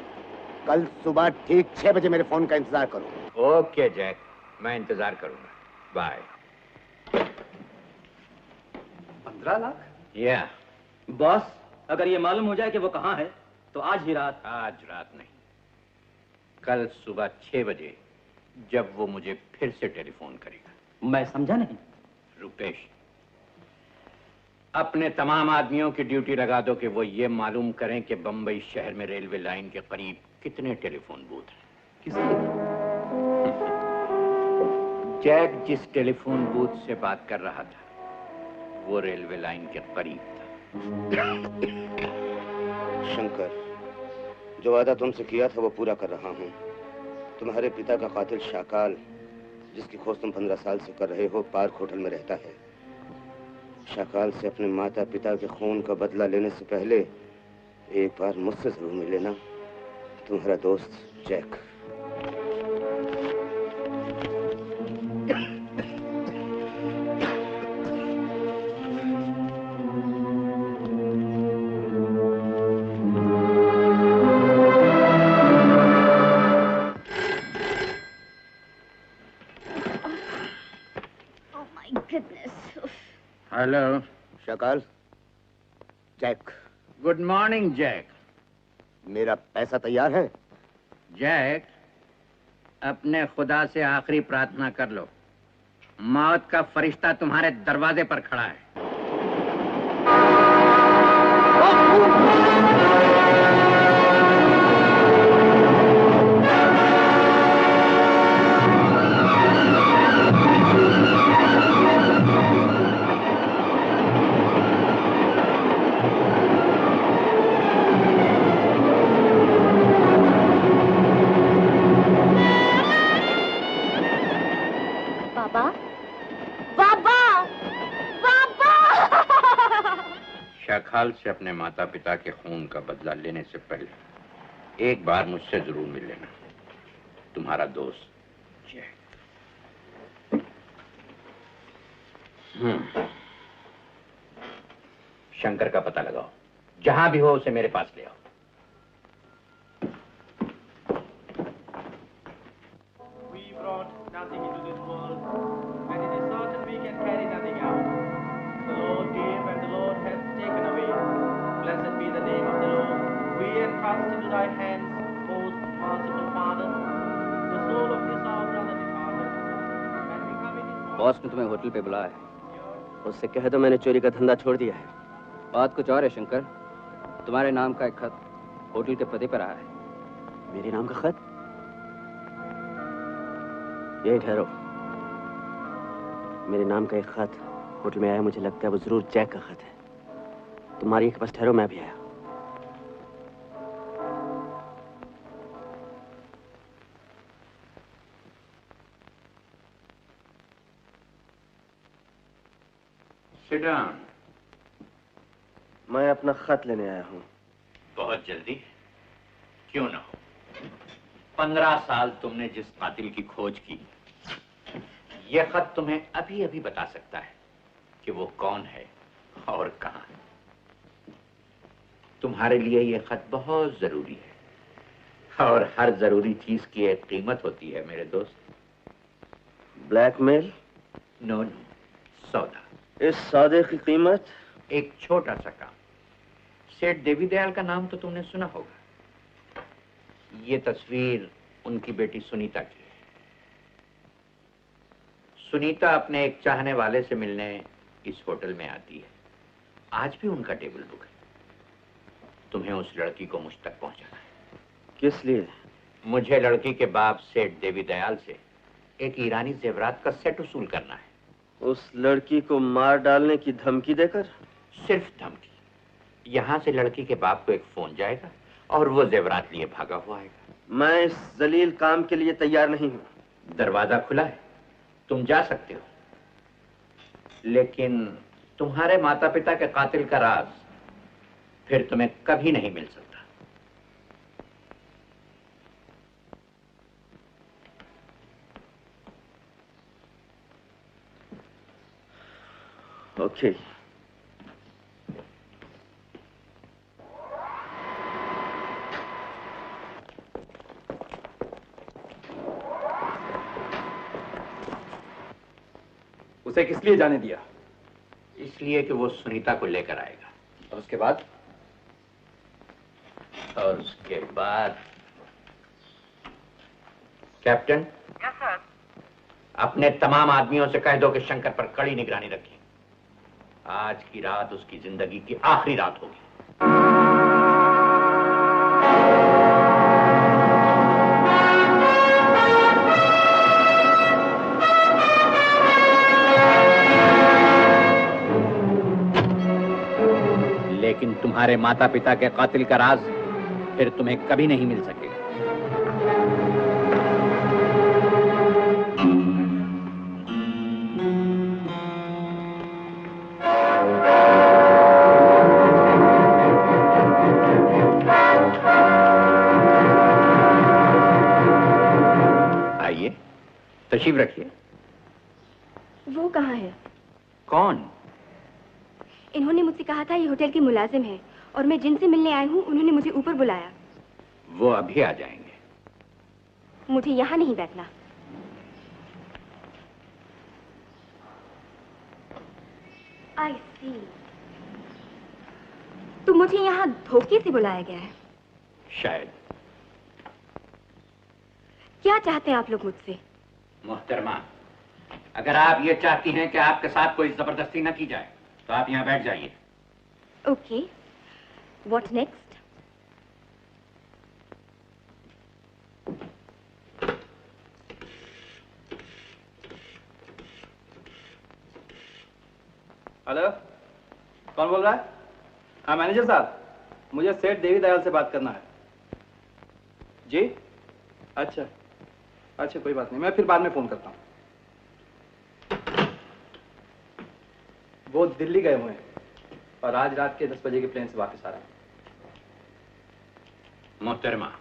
कल सुबह ठीक 6 बजे मेरे फोन का इंतजार करो। ओके जैक, मैं इंतजार करूंगा। बाय। 15 लाख? या बॉस, अगर ये मालूम हो जाए कि वो कहाँ है तो आज ही रात। आज रात नहीं, कल सुबह 6 बजे जब वो मुझे फिर से टेलीफोन करेगा। मैं समझा नहीं। रुपेश, अपने तमाम आदमियों की ड्यूटी लगा दो कि वो ये मालूम करें कि बंबई शहर में रेलवे लाइन के करीब कितने टेलीफोन बूथ हैं। जैक जिस टेलीफोन बूथ से बात कर रहा था वो रेलवे लाइन के करीब था। शंकर, जो वादा तुमसे किया था वो पूरा कर रहा हूँ। तुम्हारे पिता का कातिल शाकाल, जिसकी खोज तुम 15 साल से कर रहे हो, पार्क होटल में रहता है। शाकाल से अपने माता पिता के खून का बदला लेने से पहले एक बार मुझसे जरूर मिल लेना। तुम्हारा दोस्त Jack. Hello Shakaal. Jack. Good morning Jack. मेरा पैसा तैयार है? जैक, अपने खुदा से आखिरी प्रार्थना कर लो। मौत का फरिश्ता तुम्हारे दरवाजे पर खड़ा है। शाकाल से अपने माता पिता के खून का बदला लेने से पहले एक बार मुझसे जरूर मिल लेना। तुम्हारा दोस्त जैक। शंकर का पता लगाओ, जहां भी हो उसे मेरे पास ले आओ। बॉस ने तुम्हें होटल पे बुलाया है। उससे कह दो मैंने चोरी का धंधा छोड़ दिया है। बात कुछ और है शंकर। तुम्हारे नाम का एक खत होटल के पते पर आया है। मेरे नाम का खत? यही ठहरो। मेरे नाम का एक खत होटल में आया। मुझे लगता है वो जरूर जैक का खत है। तुम्हारी के पास ठहरो, मैं भी आया। Sit down. मैं अपना खत लेने आया हूँ। बहुत जल्दी? क्यों ना हो। 15 साल तुमने जिस कातिल की खोज की, यह खत तुम्हें अभी अभी बता सकता है कि वो कौन है और कहां है। तुम्हारे लिए यह खत बहुत जरूरी है और हर जरूरी चीज की एक कीमत होती है मेरे दोस्त। ब्लैकमेल? नो, सौदा। इस सौदे की कीमत? एक छोटा सा काम। सेठ देवी दयाल का नाम तो तुमने सुना होगा। ये तस्वीर उनकी बेटी सुनीता की है। सुनीता अपने एक चाहने वाले से मिलने इस होटल में आती है। आज भी उनका टेबल बुक है। तुम्हें उस लड़की को मुझ तक पहुंचाना है। किस लिए? मुझे लड़की के बाप सेठ देवी दयाल से एक ईरानी जेवरात का सेट वसूल करना है। उस लड़की को मार डालने की धमकी देकर? सिर्फ धमकी। यहाँ से लड़की के बाप को एक फोन जाएगा और वो जेवरात लिए भागा हुआ आएगा। मैं इस जलील काम के लिए तैयार नहीं हूँ। दरवाजा खुला है, तुम जा सकते हो, लेकिन तुम्हारे माता पिता के कातिल का राज फिर तुम्हें कभी नहीं मिल सकता। ओके। उसे किस लिए जाने दिया? इसलिए कि वो सुनीता को लेकर आएगा। और उसके बाद? और उसके बाद कैप्टन, यस सर। अपने तमाम आदमियों से कह दो कि शंकर पर कड़ी निगरानी रखें। आज की रात उसकी जिंदगी की आखिरी रात होगी। लेकिन तुम्हारे माता पिता के कातिल का राज फिर तुम्हें कभी नहीं मिल सकेगा। आइए, तशरीफ रखिए। वो कहाँ है? कौन? इन्होंने मुझसे कहा था ये होटल की मुलाजिम है और मैं जिनसे मिलने आई हूँ उन्होंने मुझे ऊपर बुलाया। वो अभी आ जाएंगे। मुझे यहाँ नहीं बैठना। आई सी। तो मुझे यहाँ धोखे से बुलाया गया है। शायद। क्या चाहते हैं आप लोग मुझसे? मोहतरमा, अगर आप ये चाहती हैं कि आपके साथ कोई जबरदस्ती न की जाए तो आप यहाँ बैठ जाइए। Okay, what next? हेलो, कौन बोल रहा है? हाँ मैनेजर साहब, मुझे सेठ देवी दयाल से बात करना है। जी? अच्छा अच्छा, कोई बात नहीं, मैं फिर बाद में फोन करता हूँ। वो दिल्ली गए हुए हैं और आज रात के 10 बजे के प्लेन से वापस आ रहे हैं। मोहतरमा,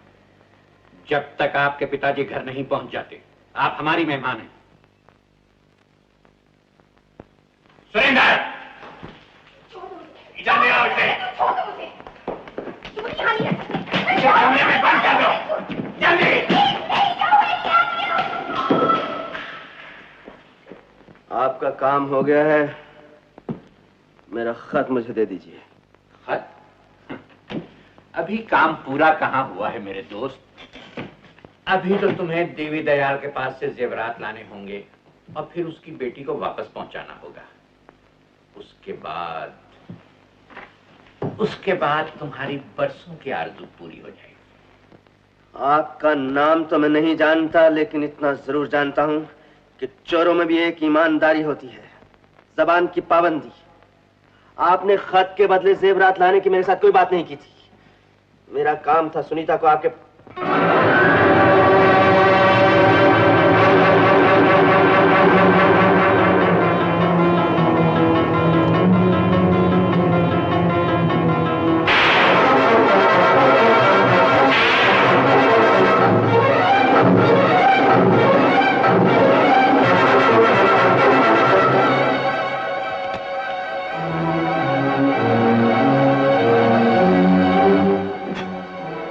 जब तक आपके पिताजी घर नहीं पहुंच जाते आप हमारी मेहमान हैं। सुरेंद्र, इधर आओ। इसे कमरे में बंद कर दो, जल्दी। आपका काम हो गया है, मेरा खत मुझे दे दीजिए। खत? अभी काम पूरा कहाँ हुआ है मेरे दोस्त। अभी तो तुम्हें देवी दयाल के पास से जेवरात लाने होंगे और फिर उसकी बेटी को वापस पहुंचाना होगा। उसके बाद तुम्हारी बरसों की आरज़ू पूरी हो जाएगी। आपका नाम तो मैं नहीं जानता, लेकिन इतना जरूर जानता हूं कि चोरों में भी एक ईमानदारी होती है, जबान की पाबंदी। आपने खत के बदले जेवरात लाने की मेरे साथ कोई बात नहीं की थी। मेरा काम था सुनीता को आपके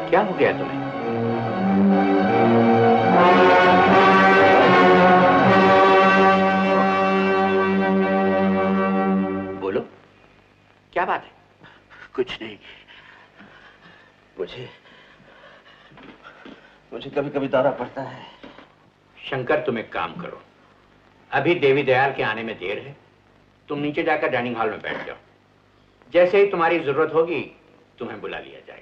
क्या हो गया तुम्हें? बोलो, क्या बात है? कुछ नहीं। मुझे कभी कभी दौरा पड़ता है। शंकर, तुम एक काम करो, अभी देवी दयाल के आने में देर है, तुम नीचे जाकर डाइनिंग हॉल में बैठ जाओ। जैसे ही तुम्हारी जरूरत होगी तुम्हें बुला लिया जाएगा।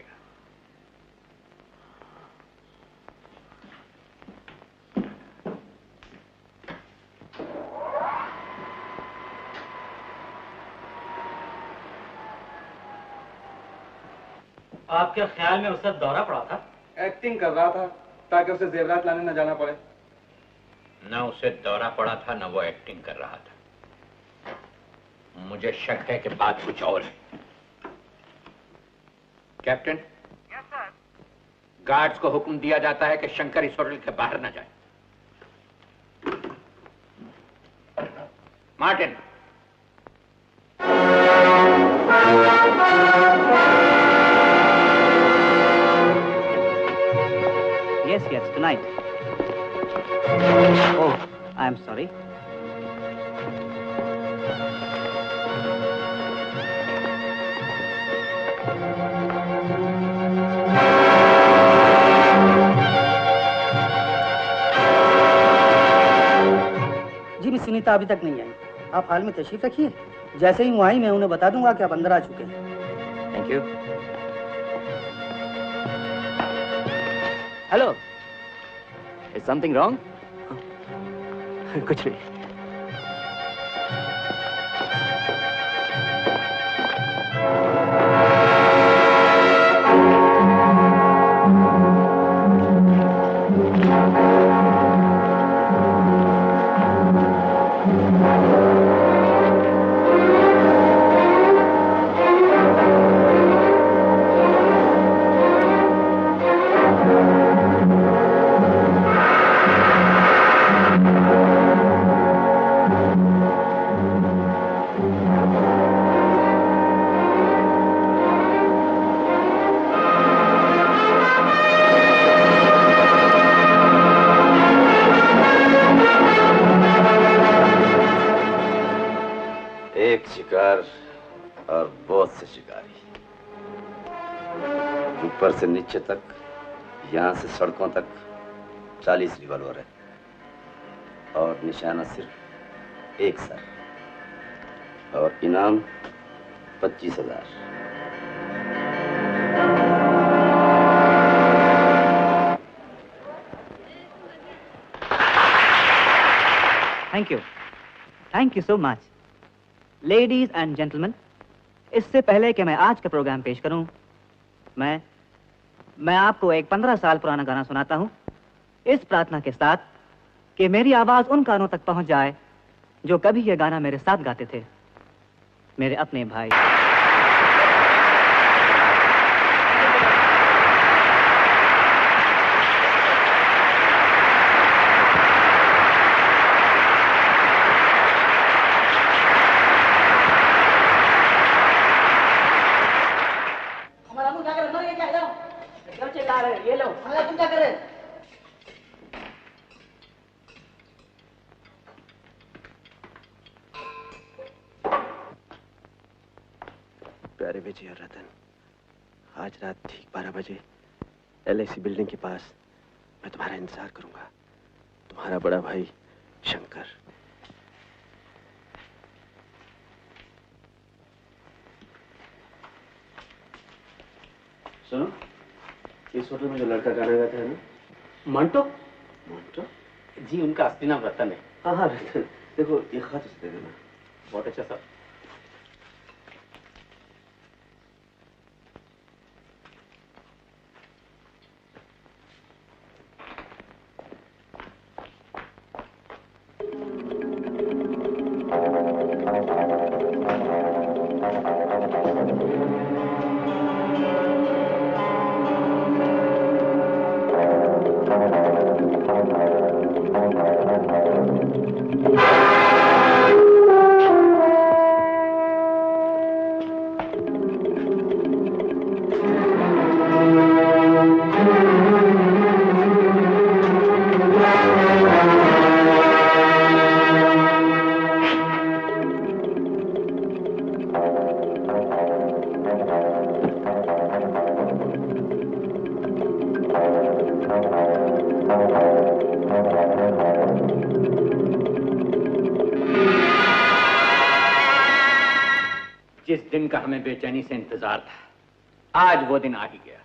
आपके ख्याल में उसे दौरा पड़ा था? एक्टिंग कर रहा था ताकि उसे जेवरात लाने न जाना पड़े। न उसे दौरा पड़ा था न वो एक्टिंग कर रहा था। मुझे शक है कि बात कुछ और है। कैप्टन। Yes sir. गार्ड्स को हुक्म दिया जाता है कि शंकर इस होटल के बाहर न जाए। Martin. Yes, tonight. Oh, I'm sorry. कि मिस सुनीता अभी तक नहीं आई। आप हाल में तशरीफ रखिए, जैसे ही वो आई मैं उन्हें बता दूंगा कि आप अंदर आ चुके हैं। Thank you. Hello, is something wrong? कुछ नहीं। एक शिकार और बहुत से शिकारी, ऊपर से नीचे तक, यहां से सड़कों तक 40 रिवॉल्वर है और निशाना सिर्फ एक सर और इनाम 25,000। Thank you so much. Ladies and gentleman, इससे पहले कि मैं आज का प्रोग्राम पेश करूं, मैं आपको एक 15 साल पुराना गाना सुनाता हूं, इस प्रार्थना के साथ कि मेरी आवाज उन कानों तक पहुंच जाए जो कभी यह गाना मेरे साथ गाते थे, मेरे अपने भाई। ये लो, तुम क्या कर रहे? प्यारे विजय और रतन, आज रात ठीक 12 बजे LIC बिल्डिंग के पास मैं तुम्हारा इंतजार करूंगा। तुम्हारा बड़ा भाई शंकर। सुनो, इस होटल में जो लड़का गाना गाता है ना, मंटो? मंटो? जी, उनका असली नाम रतन है। हाँ हाँ रतन, देखो ये खत उसे दे देना। बहुत अच्छा सर। जिस दिन का हमें बेचैनी से इंतजार था, आज वो दिन आ ही गया।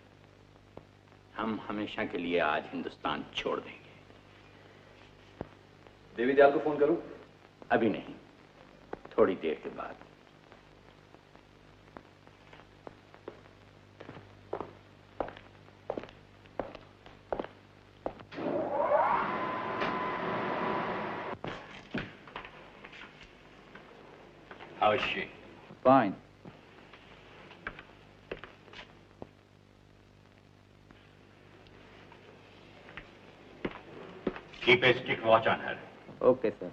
हम हमेशा के लिए आज हिंदुस्तान छोड़ देंगे। देवीदयाल को फोन करूं? अभी नहीं, थोड़ी देर के बाद। How is she? Fine. Keep a strict watch on her. Okay, sir.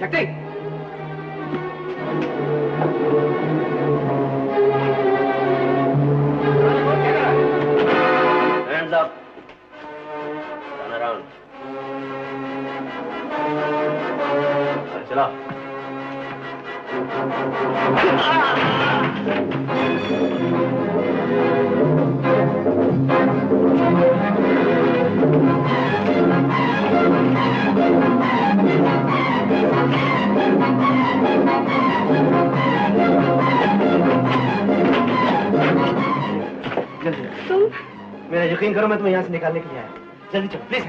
शक्ति! जल्दी। तुम? मेरा यकीन करो, मैं तुम्हें यहाँ से निकालने के लिए आया। जल्दी चलो please.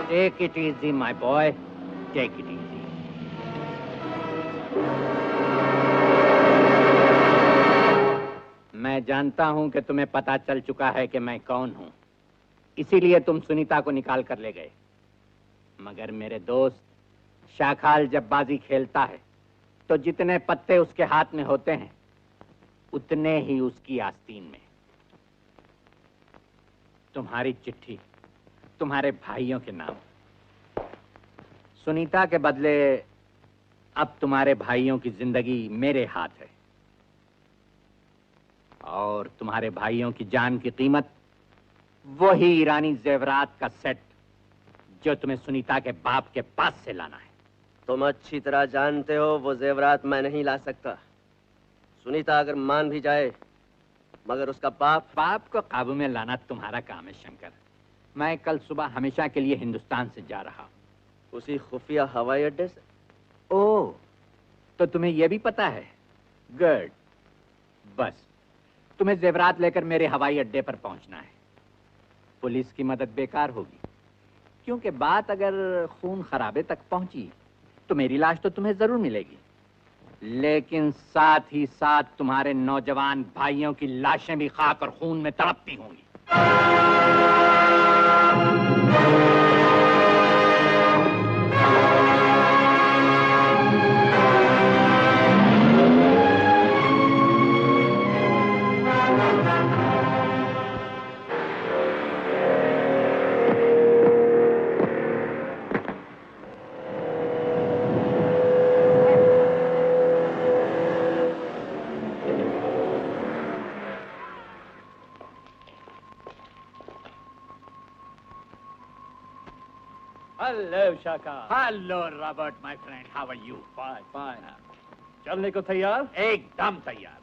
Take it easy, my boy. Take it easy. मैं जानता हूं कि तुम्हें पता चल चुका है कि मैं कौन हूं, इसीलिए तुम सुनीता को निकाल कर ले गए। मगर मेरे दोस्त, शाखाल जब बाजी खेलता है तो जितने पत्ते उसके हाथ में होते हैं उतने ही उसकी आस्तीन में। तुम्हारी चिट्ठी तुम्हारे भाइयों के नाम, सुनीता के बदले अब तुम्हारे भाइयों की जिंदगी मेरे हाथ है, और तुम्हारे भाइयों की जान की कीमत वही ईरानी जेवरात का सेट जो तुम्हें सुनीता के बाप के पास से लाना है। तुम अच्छी तरह जानते हो वो जेवरात मैं नहीं ला सकता। सुनीता अगर मान भी जाए, मगर उसका बाप को काबू में लाना तुम्हारा काम है शंकर। मैं कल सुबह हमेशा के लिए हिंदुस्तान से जा रहा हूं। उसी खुफिया हवाई अड्डे से? ओह, तो तुम्हें यह भी पता है? गुड। बस तुम्हें जेवरात लेकर मेरे हवाई अड्डे पर पहुंचना है। पुलिस की मदद बेकार होगी, क्योंकि बात अगर खून खराबे तक पहुंची तो मेरी लाश तो तुम्हें जरूर मिलेगी, लेकिन साथ ही साथ तुम्हारे नौजवान भाइयों की लाशें भी खाक और खून में तड़पती होंगी। Hello, Shaka. Hello, Robert, my friend. How are you? Fine, fine. चलने को तैयार? एकदम तैयार।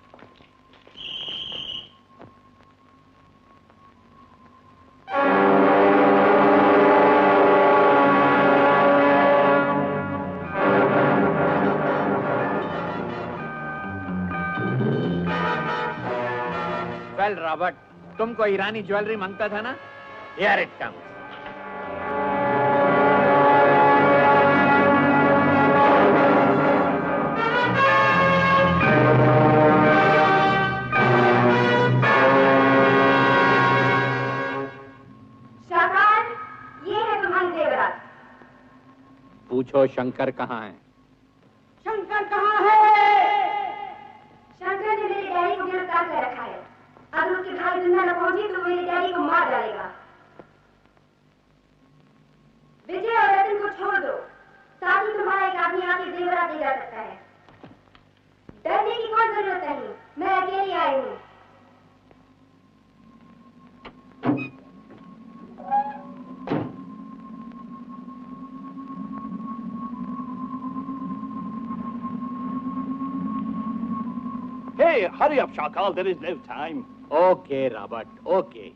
Well, Robert, तुमको ईरानी ज्वेलरी मांगता था ना? Here it comes. पूछो शंकर कहाँ है? शंकर कहाँ है? शंकर ने मेरे डैडी को गिरफ्तार कर रखा है। अगर उसके भाई जिंदा न पहुंचे तो मेरे डैडी को मार डालेगा। विजय और रतन को छोड़ दो, साथ ही तुम्हारा एक आदमी आके जेवरात ले जा सकता है। डरने की कोई जरूरत नहीं, मैं अकेली आई हूँ। Hey, hurry up, Shakal. There is no time. Okay, Robert. Okay.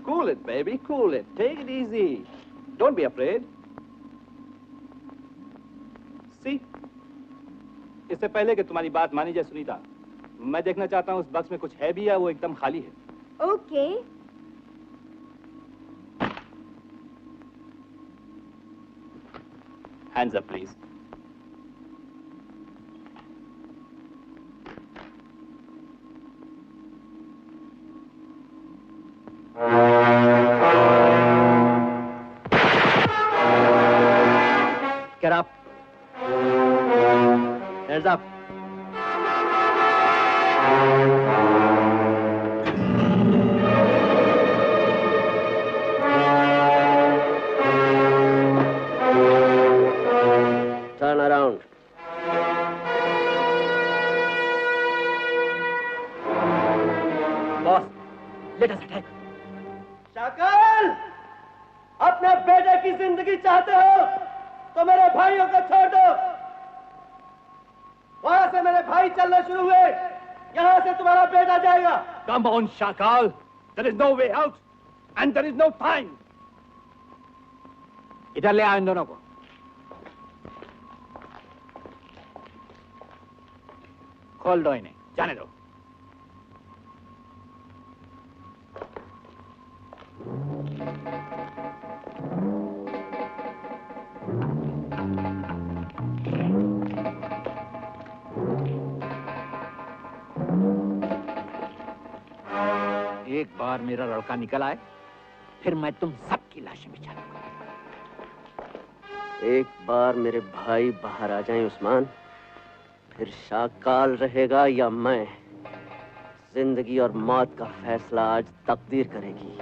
Cool it, baby. Cool it. Take it easy. Don't be afraid. See? इससे पहले कि तुम्हारी बात मानी जाए सुनीता, मैं देखना चाहता हूँ उस बक्स में कुछ है भी या वो एकदम खाली है। Okay. Hands up, please. Get up. Hands up. Turn around. Boss, let us attack. Shakaal, अपने बेटे की जिंदगी चाहते हो तो मेरे भाइयों को छोड़ दो। वहां से मेरे भाई चलना शुरू हुए, यहां से तुम्हारा बेटा जाएगा। Come on, Shakal. There is no way out, and there is no time. इधर ले आओ इन दोनों को। खोल दो इन्हें, जाने दो। एक बार मेरा लड़का निकल आए, फिर मैं तुम सबकी लाशें बिछा दूंगा। एक बार मेरे भाई बाहर आ जाएं उस्मान, फिर शाकाल रहेगा या मैं, जिंदगी और मौत का फैसला आज तकदीर करेगी।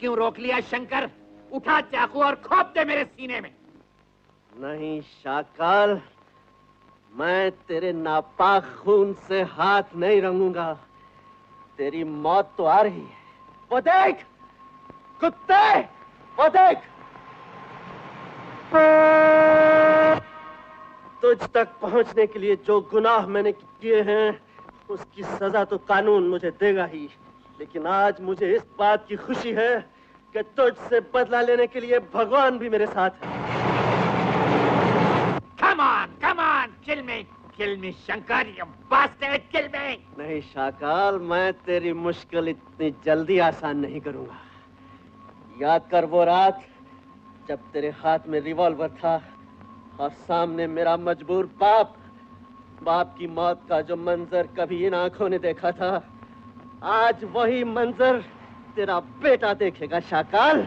क्यों रोक लिया शंकर? उठा चाकू और खोप दे मेरे सीने में। नहीं शाकाल, मैं तेरे नापाक खून से हाथ नहीं रंगूंगा। तेरी मौत तो आ रही है, वो देख कुत्ते, वो देख। तुझ तक पहुंचने के लिए जो गुनाह मैंने किए हैं उसकी सजा तो कानून मुझे देगा ही, लेकिन आज मुझे इस बात की खुशी है कि तुझसे बदला लेने के लिए भगवान भी मेरे साथ है। Come on, kill me, Shankar, you bastard, kill me। नहीं शाकाल, मैं तेरी मुश्किल इतनी जल्दी आसान नहीं करूंगा। याद कर वो रात जब तेरे हाथ में रिवॉल्वर था और सामने मेरा मजबूर बाप की मौत का जो मंजर कभी इन आंखों ने देखा था, आज वही मंजर तेरा बेटा देखेगा शाकाल।